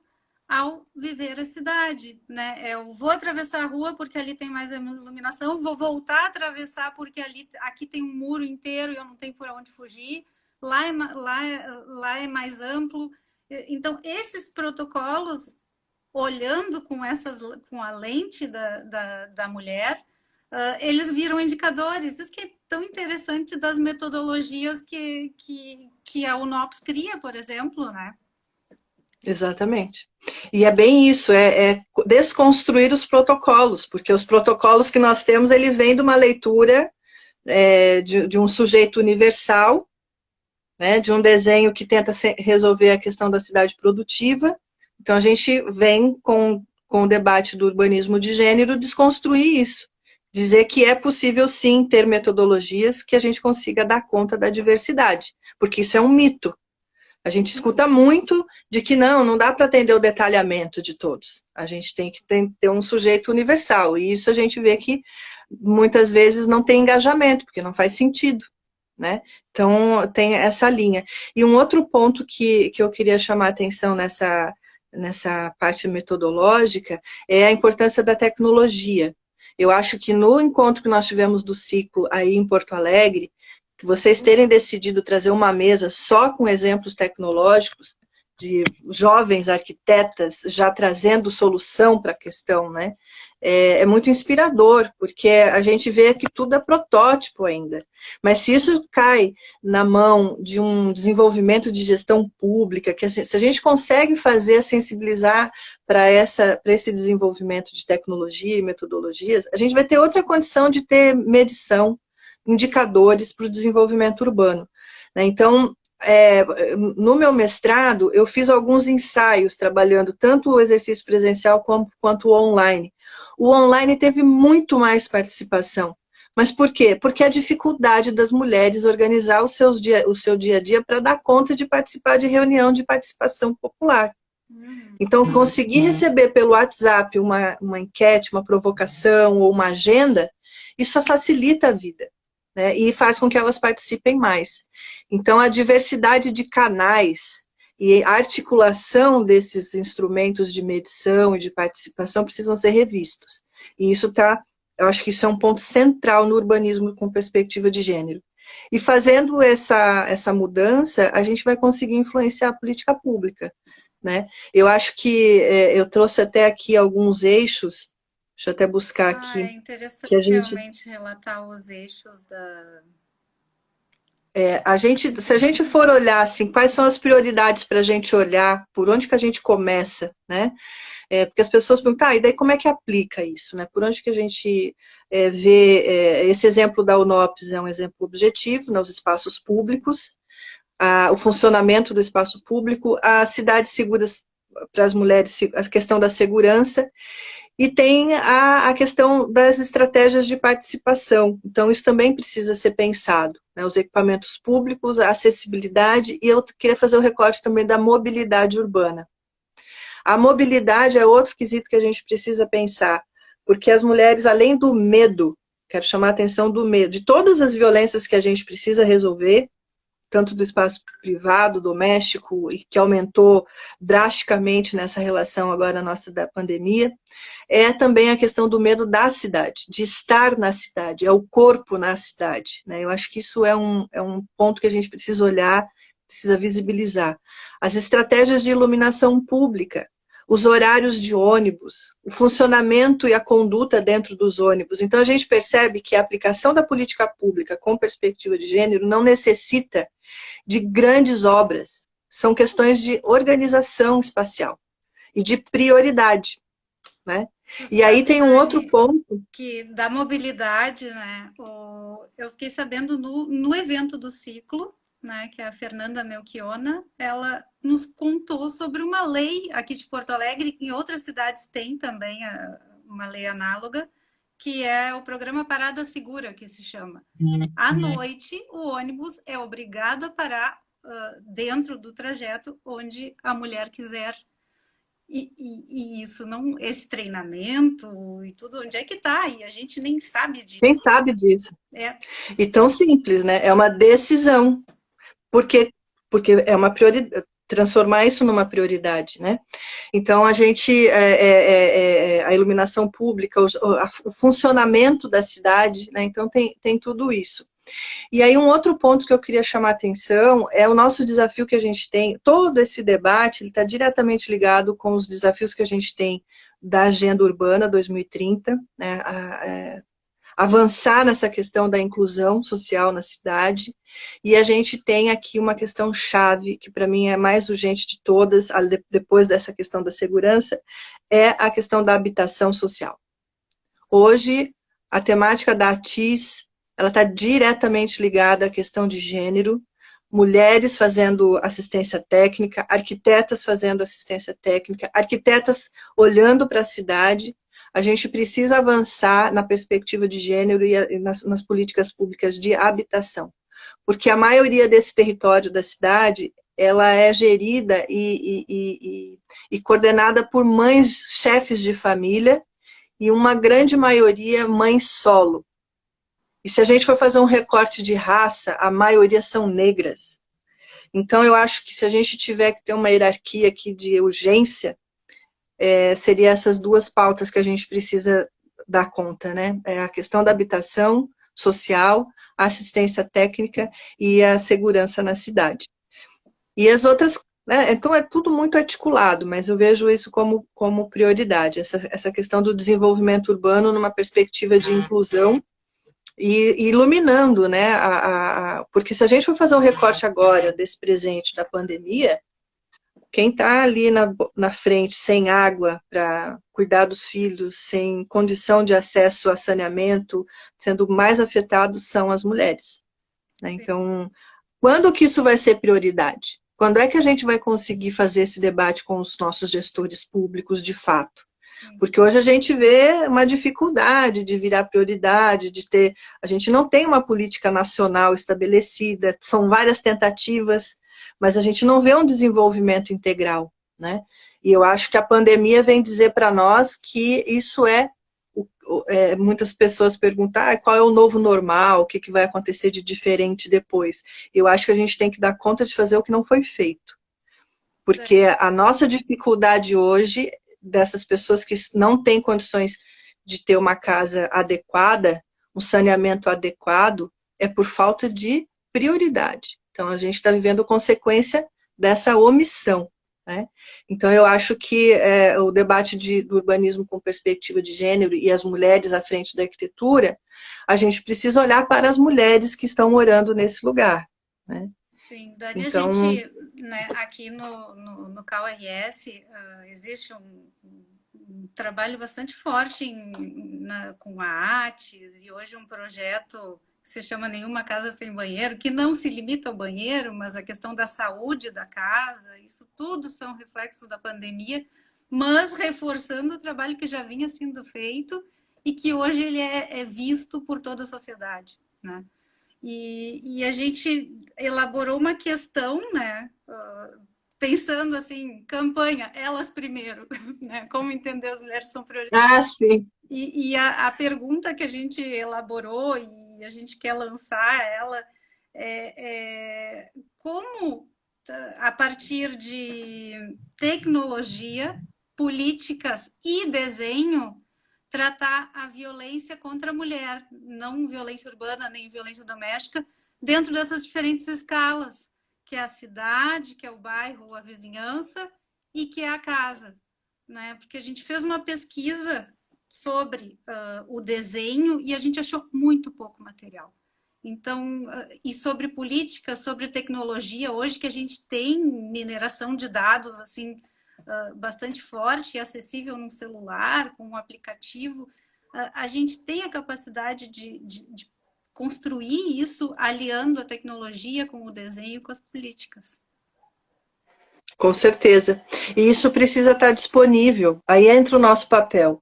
ao viver a cidade, né? Eu vou atravessar a rua porque ali tem mais iluminação, vou voltar a atravessar porque aqui tem um muro inteiro e eu não tenho por onde fugir, lá é mais amplo. Então, esses protocolos, olhando com a lente da mulher, eles viram indicadores. Isso que é tão interessante das metodologias que a UNOPS cria, por exemplo, né? Exatamente. E é bem isso, é desconstruir os protocolos, porque os protocolos que nós temos, ele vem de uma leitura de um sujeito universal, né, de um desenho que tenta resolver a questão da cidade produtiva. Então, a gente vem com o debate do urbanismo de gênero desconstruir isso, dizer que é possível, sim, ter metodologias que a gente consiga dar conta da diversidade, porque isso é um mito. A gente escuta muito de que não dá para atender o detalhamento de todos. A gente tem que ter um sujeito universal, e isso a gente vê que muitas vezes não tem engajamento, porque não faz sentido, né? Então, tem essa linha. E um outro ponto que eu queria chamar a atenção nessa parte metodológica é a importância da tecnologia. Eu acho que no encontro que nós tivemos do ciclo aí em Porto Alegre, vocês terem decidido trazer uma mesa só com exemplos tecnológicos, de jovens arquitetas já trazendo solução para a questão, né? É muito inspirador, porque a gente vê que tudo é protótipo ainda. Mas se isso cai na mão de um desenvolvimento de gestão pública, que se a gente consegue sensibilizar para esse desenvolvimento de tecnologia e metodologias, a gente vai ter outra condição de ter medição, indicadores para o desenvolvimento urbano. Então, no meu mestrado, eu fiz alguns ensaios trabalhando tanto o exercício presencial quanto o online. O online teve muito mais participação. Mas por quê? Porque a dificuldade das mulheres organizar o seu dia a dia para dar conta de participar de reunião de participação popular. Então, conseguir receber pelo WhatsApp uma enquete, uma provocação ou uma agenda, isso facilita a vida, né? E faz com que elas participem mais. Então, a diversidade de canais e a articulação desses instrumentos de medição e de participação precisam ser revistos. E isso eu acho que isso é um ponto central no urbanismo com perspectiva de gênero. E fazendo essa mudança, a gente vai conseguir influenciar a política pública, né? Eu acho que eu trouxe até aqui alguns eixos, deixa eu até buscar aqui. É interessante realmente relatar os eixos da... se a gente for olhar assim, quais são as prioridades para a gente olhar, por onde que a gente começa, né? Porque as pessoas perguntam, e daí como é que aplica isso, né? Por onde que a gente vê, esse exemplo da UNOPS é um exemplo objetivo, nos espaços públicos, o funcionamento do espaço público, as cidades seguras para as mulheres, a questão da segurança, e tem a questão das estratégias de participação. Então, isso também precisa ser pensado, né? Os equipamentos públicos, a acessibilidade, e eu queria fazer o recorte também da mobilidade urbana. A mobilidade é outro quesito que a gente precisa pensar, porque as mulheres, além do medo, quero chamar a atenção do medo, de todas as violências que a gente precisa resolver, tanto do espaço privado, doméstico, e que aumentou drasticamente nessa relação agora nossa da pandemia, é também a questão do medo da cidade, de estar na cidade, é o corpo na cidade, né? Eu acho que isso é um ponto que a gente precisa olhar, precisa visibilizar. As estratégias de iluminação pública, os horários de ônibus, o funcionamento e a conduta dentro dos ônibus. Então, a gente percebe que a aplicação da política pública com perspectiva de gênero não necessita de grandes obras. São questões de organização espacial e de prioridade, né? E aí tem um outro ponto. Que da mobilidade, né? Eu fiquei sabendo no evento do ciclo, né, que é a Fernanda Melchiona, ela nos contou sobre uma lei aqui de Porto Alegre, em outras cidades tem também uma lei análoga, que é o programa Parada Segura, que se chama. À noite, o ônibus é obrigado a parar dentro do trajeto onde a mulher quiser. E isso não, esse treinamento e tudo, onde é que está? E a gente nem sabe disso. Quem sabe disso? E tão simples, né? É uma decisão. Porque é uma prioridade, transformar isso numa prioridade, né? Então, a gente, a iluminação pública, o funcionamento da cidade, né? Então, tem tudo isso. E aí, um outro ponto que eu queria chamar a atenção é o nosso desafio que a gente tem, todo esse debate, ele está diretamente ligado com os desafios que a gente tem da Agenda Urbana 2030, né? avançar nessa questão da inclusão social na cidade, e a gente tem aqui uma questão chave, que para mim é a mais urgente de todas, depois dessa questão da segurança, é a questão da habitação social. Hoje, a temática da ATIS, ela está diretamente ligada à questão de gênero, mulheres fazendo assistência técnica, arquitetas fazendo assistência técnica, arquitetas olhando para a cidade. A gente precisa avançar na perspectiva de gênero e nas políticas públicas de habitação, porque a maioria desse território da cidade, ela é gerida e coordenada por mães, chefes de família, e uma grande maioria mães solo. E se a gente for fazer um recorte de raça, a maioria são negras. Então, eu acho que se a gente tiver que ter uma hierarquia aqui de urgência, seria essas duas pautas que a gente precisa dar conta, né? É a questão da habitação social, a assistência técnica e a segurança na cidade. E as outras, né? Então é tudo muito articulado, mas eu vejo isso como prioridade, essa questão do desenvolvimento urbano numa perspectiva de inclusão e iluminando, né? Porque se a gente for fazer um recorte agora desse presente da pandemia, quem está ali na frente sem água para cuidar dos filhos, sem condição de acesso a saneamento, sendo mais afetados são as mulheres, né? Então, quando que isso vai ser prioridade? Quando é que a gente vai conseguir fazer esse debate com os nossos gestores públicos de fato? Porque hoje a gente vê uma dificuldade de virar prioridade, a gente não tem uma política nacional estabelecida, são várias tentativas, mas a gente não vê um desenvolvimento integral, né? E eu acho que a pandemia vem dizer para nós que isso muitas pessoas perguntam, qual é o novo normal, o que vai acontecer de diferente depois? Eu acho que a gente tem que dar conta de fazer o que não foi feito. Porque a nossa dificuldade hoje, dessas pessoas que não têm condições de ter uma casa adequada, um saneamento adequado, é por falta de prioridade. Então, a gente está vivendo consequência dessa omissão, né? Então, eu acho que o debate do urbanismo com perspectiva de gênero e as mulheres à frente da arquitetura, a gente precisa olhar para as mulheres que estão morando nesse lugar, né? Sim, Dani, então, a gente, né, aqui no CAU-RS, existe um trabalho bastante forte com a ATIS, e hoje um projeto que se chama Nenhuma Casa Sem Banheiro, que não se limita ao banheiro, mas a questão da saúde da casa, isso tudo são reflexos da pandemia, mas reforçando o trabalho que já vinha sendo feito e que hoje ele é visto por toda a sociedade, né? E a gente elaborou uma questão, né, pensando assim, campanha, elas primeiro, né, como entender as mulheres são prioritárias. Sim. E a pergunta que a gente elaborou e a gente quer lançar ela como, a partir de tecnologia, políticas e desenho, tratar a violência contra a mulher, não violência urbana nem violência doméstica, dentro dessas diferentes escalas, que é a cidade, que é o bairro, a vizinhança e que é a casa, né? Porque a gente fez uma pesquisa sobre o desenho e a gente achou muito pouco material. Então, e sobre política, sobre tecnologia, hoje que a gente tem mineração de dados assim bastante forte e acessível num celular, com um aplicativo, a gente tem a capacidade de construir isso aliando a tecnologia com o desenho, com as políticas. Com certeza. E isso precisa estar disponível. Aí entra o nosso papel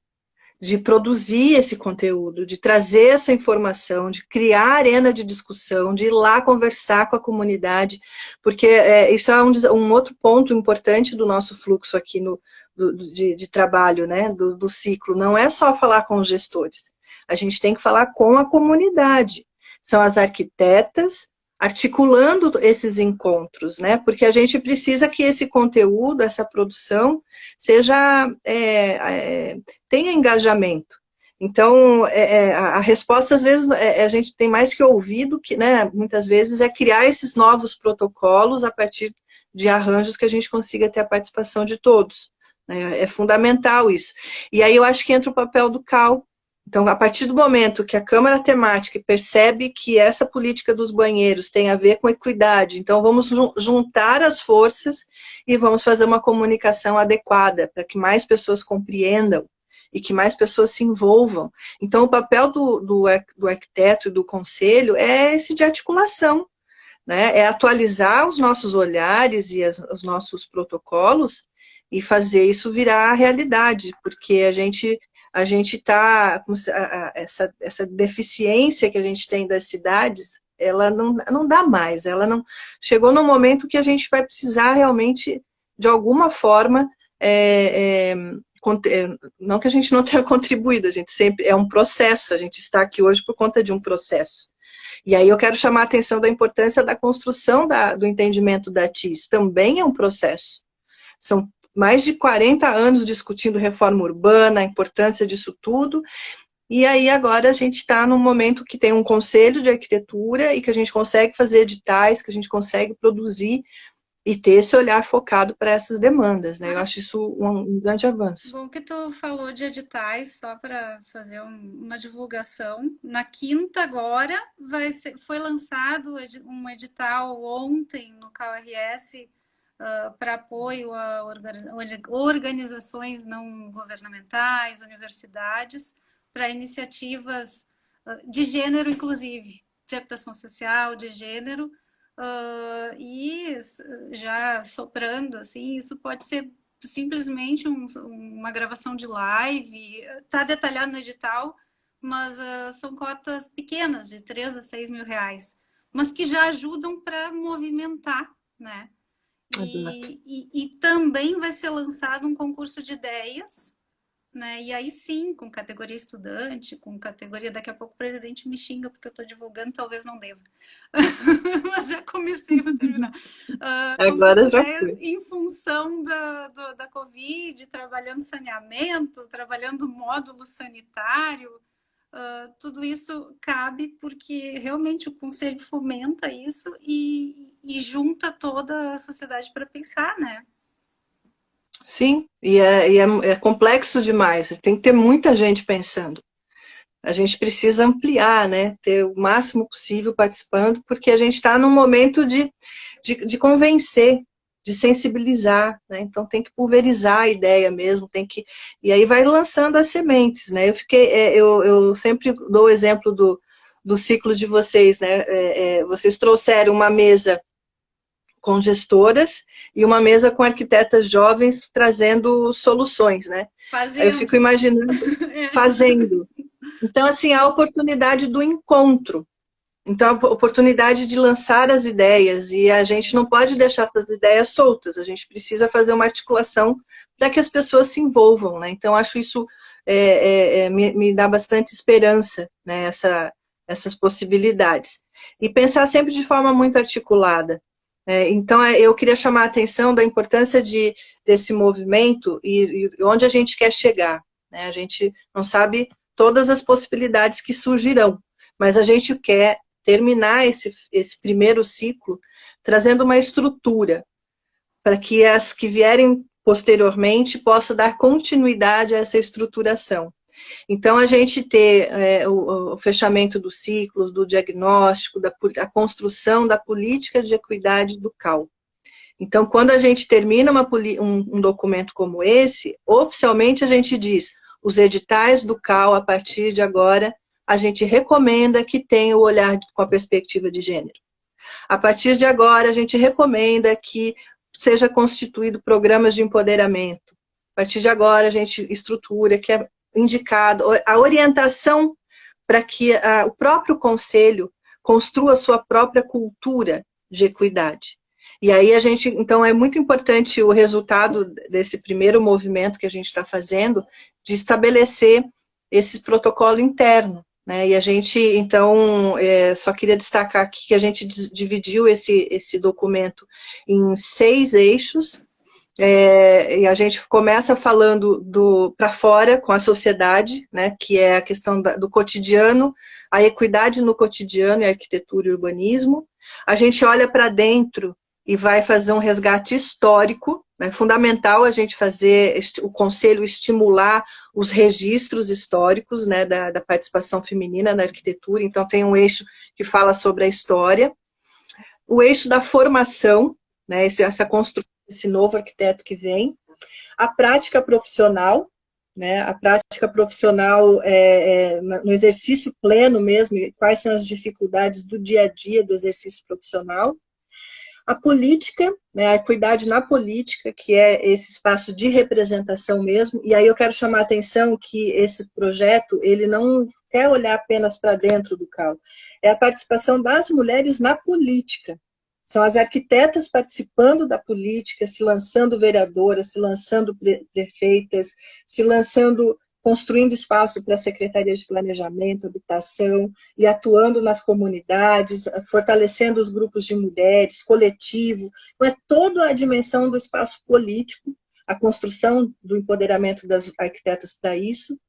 de produzir esse conteúdo, de trazer essa informação, de criar arena de discussão, de ir lá conversar com a comunidade, porque isso é um outro ponto importante do nosso fluxo aqui de trabalho, né, do ciclo. Não é só falar com os gestores, a gente tem que falar com a comunidade. São as arquitetas articulando esses encontros, né, porque a gente precisa que esse conteúdo, essa produção, tenha engajamento. Então, a resposta, às vezes, a gente tem mais que ouvido, que, né, muitas vezes, é criar esses novos protocolos a partir de arranjos que a gente consiga ter a participação de todos. É fundamental isso. E aí eu acho que entra o papel do CAU, Então, a partir do momento que a Câmara Temática percebe que essa política dos banheiros tem a ver com equidade, então vamos juntar as forças e vamos fazer uma comunicação adequada para que mais pessoas compreendam e que mais pessoas se envolvam. Então, o papel do arquiteto e do conselho é esse de articulação, né? É atualizar os nossos olhares e os nossos protocolos e fazer isso virar realidade, porque a gente está, essa deficiência que a gente tem das cidades, ela não dá mais, ela não, chegou no momento que a gente vai precisar realmente, de alguma forma, não que a gente não tenha contribuído, a gente sempre, é um processo, a gente está aqui hoje por conta de um processo. E aí eu quero chamar a atenção da importância da construção do entendimento da TIS, também é um processo. São mais de 40 anos discutindo reforma urbana, a importância disso tudo, e aí agora a gente está num momento que tem um conselho de arquitetura e que a gente consegue fazer editais, que a gente consegue produzir e ter esse olhar focado para essas demandas, né? Eu acho isso um grande avanço. Bom que tu falou de editais, só para fazer uma divulgação. Na quinta agora foi lançado um edital ontem no KRS para apoio a organizações não governamentais, universidades, para iniciativas de gênero, inclusive, de habitação social, de gênero, e já soprando, assim, isso pode ser simplesmente uma gravação de live, está detalhado no edital, mas são cotas pequenas, de 3 a 6 mil reais, mas que já ajudam para movimentar, né? E também vai ser lançado um concurso de ideias, né? E aí sim, com categoria estudante, com categoria... Daqui a pouco o presidente me xinga porque eu estou divulgando, talvez não deva. Mas já comecei para terminar. Agora já foi. Em função da Covid, trabalhando saneamento, trabalhando módulo sanitário, tudo isso cabe porque realmente o Conselho fomenta isso e junta toda a sociedade para pensar, né? Sim, e é complexo demais, tem que ter muita gente pensando. A gente precisa ampliar, né? Ter o máximo possível participando, porque a gente está num momento de convencer, de sensibilizar, né? Então tem que pulverizar a ideia mesmo, e aí vai lançando as sementes, né? Eu sempre dou o exemplo do ciclo de vocês, né? Vocês trouxeram uma mesa com gestoras e uma mesa com arquitetas jovens trazendo soluções, né? Fazendo. Aí eu fico imaginando, fazendo. Então, assim, a oportunidade do encontro. Então, a oportunidade de lançar as ideias, e a gente não pode deixar essas ideias soltas, a gente precisa fazer uma articulação para que as pessoas se envolvam, né? Então, acho isso me dá bastante esperança, né? Essas possibilidades. E pensar sempre de forma muito articulada. Então, eu queria chamar a atenção da importância desse movimento e onde a gente quer chegar, né? A gente não sabe todas as possibilidades que surgirão, mas a gente quer terminar esse primeiro ciclo trazendo uma estrutura para que as que vierem posteriormente possam dar continuidade a essa estruturação. Então, a gente ter o fechamento dos ciclos, do diagnóstico, a construção da política de equidade do CAL. Então, quando a gente termina um documento como esse, oficialmente a gente diz, os editais do CAL, a partir de agora, a gente recomenda que tenha o olhar com a perspectiva de gênero. A partir de agora, a gente recomenda que seja constituído programas de empoderamento. A partir de agora, a gente estrutura, que é indicado, a orientação para que o próprio conselho construa a sua própria cultura de equidade. E aí então é muito importante o resultado desse primeiro movimento que a gente está fazendo, de estabelecer esse protocolo interno, né? E a gente, então, só queria destacar aqui que a gente dividiu esse documento em 6 eixos, e a gente começa falando para fora, com a sociedade, né, que é a questão do cotidiano, a equidade no cotidiano, e arquitetura e urbanismo. A gente olha para dentro e vai fazer um resgate histórico, É fundamental a gente fazer, o Conselho estimular os registros históricos, né, da participação feminina na arquitetura. Então, tem um eixo que fala sobre a história, o eixo da formação, né, essa construção, esse novo arquiteto que vem, a prática profissional, né, a prática profissional no exercício pleno mesmo, quais são as dificuldades do dia a dia do exercício profissional, a política, né, a equidade na política, que é esse espaço de representação mesmo, e aí eu quero chamar a atenção que esse projeto, ele não quer olhar apenas para dentro do CAL, é a participação das mulheres na política. São as arquitetas participando da política, se lançando vereadoras, se lançando prefeitas, se lançando, construindo espaço para secretarias de planejamento, habitação, e atuando nas comunidades, fortalecendo os grupos de mulheres, coletivo. Então, é toda a dimensão do espaço político, a construção do empoderamento das arquitetas para isso,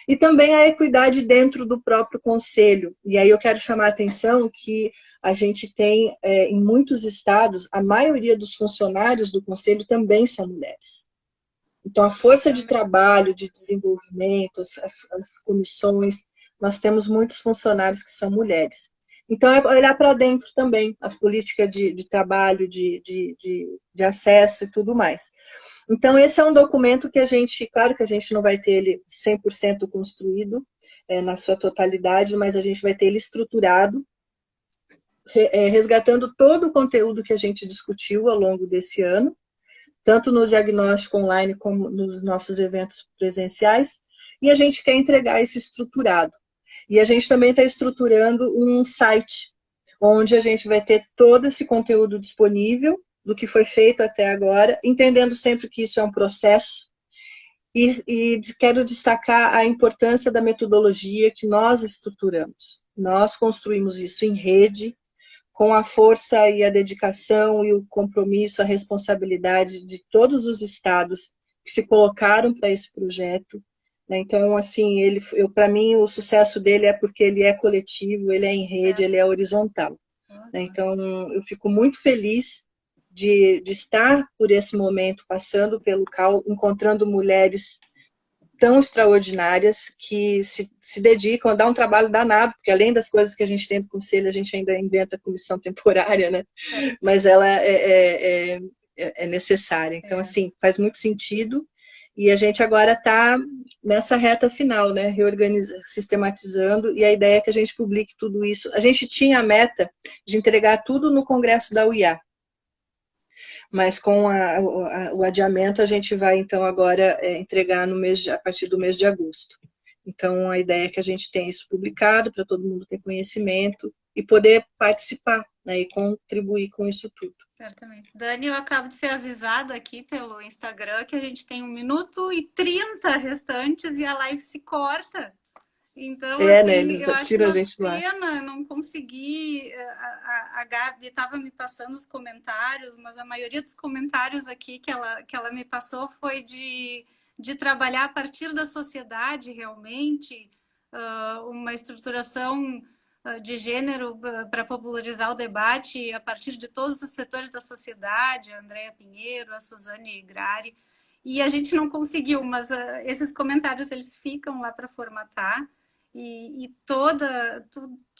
e também a equidade dentro do próprio conselho. E aí eu quero chamar a atenção que a gente tem, em muitos estados, a maioria dos funcionários do conselho também são mulheres. Então, a força de trabalho, de desenvolvimento, as comissões, nós temos muitos funcionários que são mulheres. Então, é olhar para dentro também, a política de trabalho, de acesso e tudo mais. Então, esse é um documento que a gente, claro que a gente não vai ter ele 100% construído na sua totalidade, mas a gente vai ter ele estruturado, resgatando todo o conteúdo que a gente discutiu ao longo desse ano, tanto no diagnóstico online como nos nossos eventos presenciais, e a gente quer entregar isso estruturado. E a gente também está estruturando um site, onde a gente vai ter todo esse conteúdo disponível, do que foi feito até agora, entendendo sempre que isso é um processo, e quero destacar a importância da metodologia que nós estruturamos. Nós construímos isso em rede, com a força e a dedicação e o compromisso, a responsabilidade de todos os estados que se colocaram para esse projeto. Então, assim, para mim, o sucesso dele é porque ele é coletivo, ele é em rede, ele é horizontal. Então, eu fico muito feliz de estar por esse momento, passando pelo CAL, encontrando mulheres tão extraordinárias que se dedicam a dar um trabalho danado, porque além das coisas que a gente tem no conselho, a gente ainda inventa a comissão temporária, né? Mas ela é necessária. Então, assim, faz muito sentido. E a gente agora está nessa reta final, né? Reorganizando, sistematizando, e a ideia é que a gente publique tudo isso. A gente tinha a meta de entregar tudo no congresso da UIA, mas com o adiamento a gente vai, então, agora entregar a partir do mês de agosto. Então, a ideia é que a gente tenha isso publicado, para todo mundo ter conhecimento e poder participar, né, e contribuir com isso tudo. Certamente. Dani, eu acabo de ser avisada aqui pelo Instagram que a gente tem 1 minuto e 30 restantes e a live se corta. Então, assim, né, eles eu acho tiram uma a gente pena não conseguir. A Gabi estava me passando os comentários, mas a maioria dos comentários aqui que ela me passou foi de trabalhar a partir da sociedade, realmente, uma estruturação de gênero para popularizar o debate a partir de todos os setores da sociedade, a Andréa Pinheiro, a Suzane Grari, e a gente não conseguiu, mas esses comentários eles ficam lá para formatar. E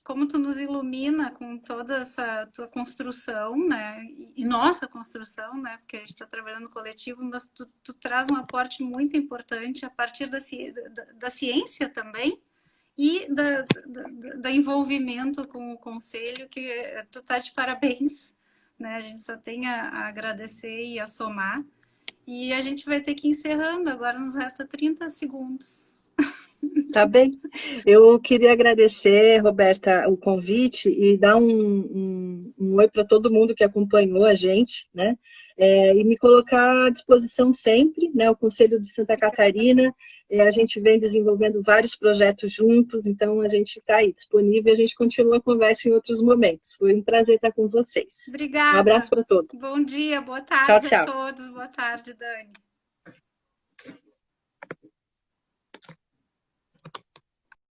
como tu nos ilumina com toda essa tua construção, né? E nossa construção, né? Porque a gente está trabalhando no coletivo, mas tu traz um aporte muito importante a partir da ciência também e da envolvimento com o conselho, que tu tá de parabéns, né? A gente só tem a agradecer e a somar. E a gente vai ter que ir encerrando, agora nos resta 30 segundos. Tá bem. Eu queria agradecer, Roberta, o convite e dar um oi para todo mundo que acompanhou a gente, né? E me colocar à disposição sempre, né? O Conselho de Santa Catarina, a gente vem desenvolvendo vários projetos juntos, então a gente está aí disponível e a gente continua a conversa em outros momentos. Foi um prazer estar com vocês. Obrigada. Um abraço para todos. Bom dia, boa tarde tchau, a tchau. todos. Boa tarde, Dani.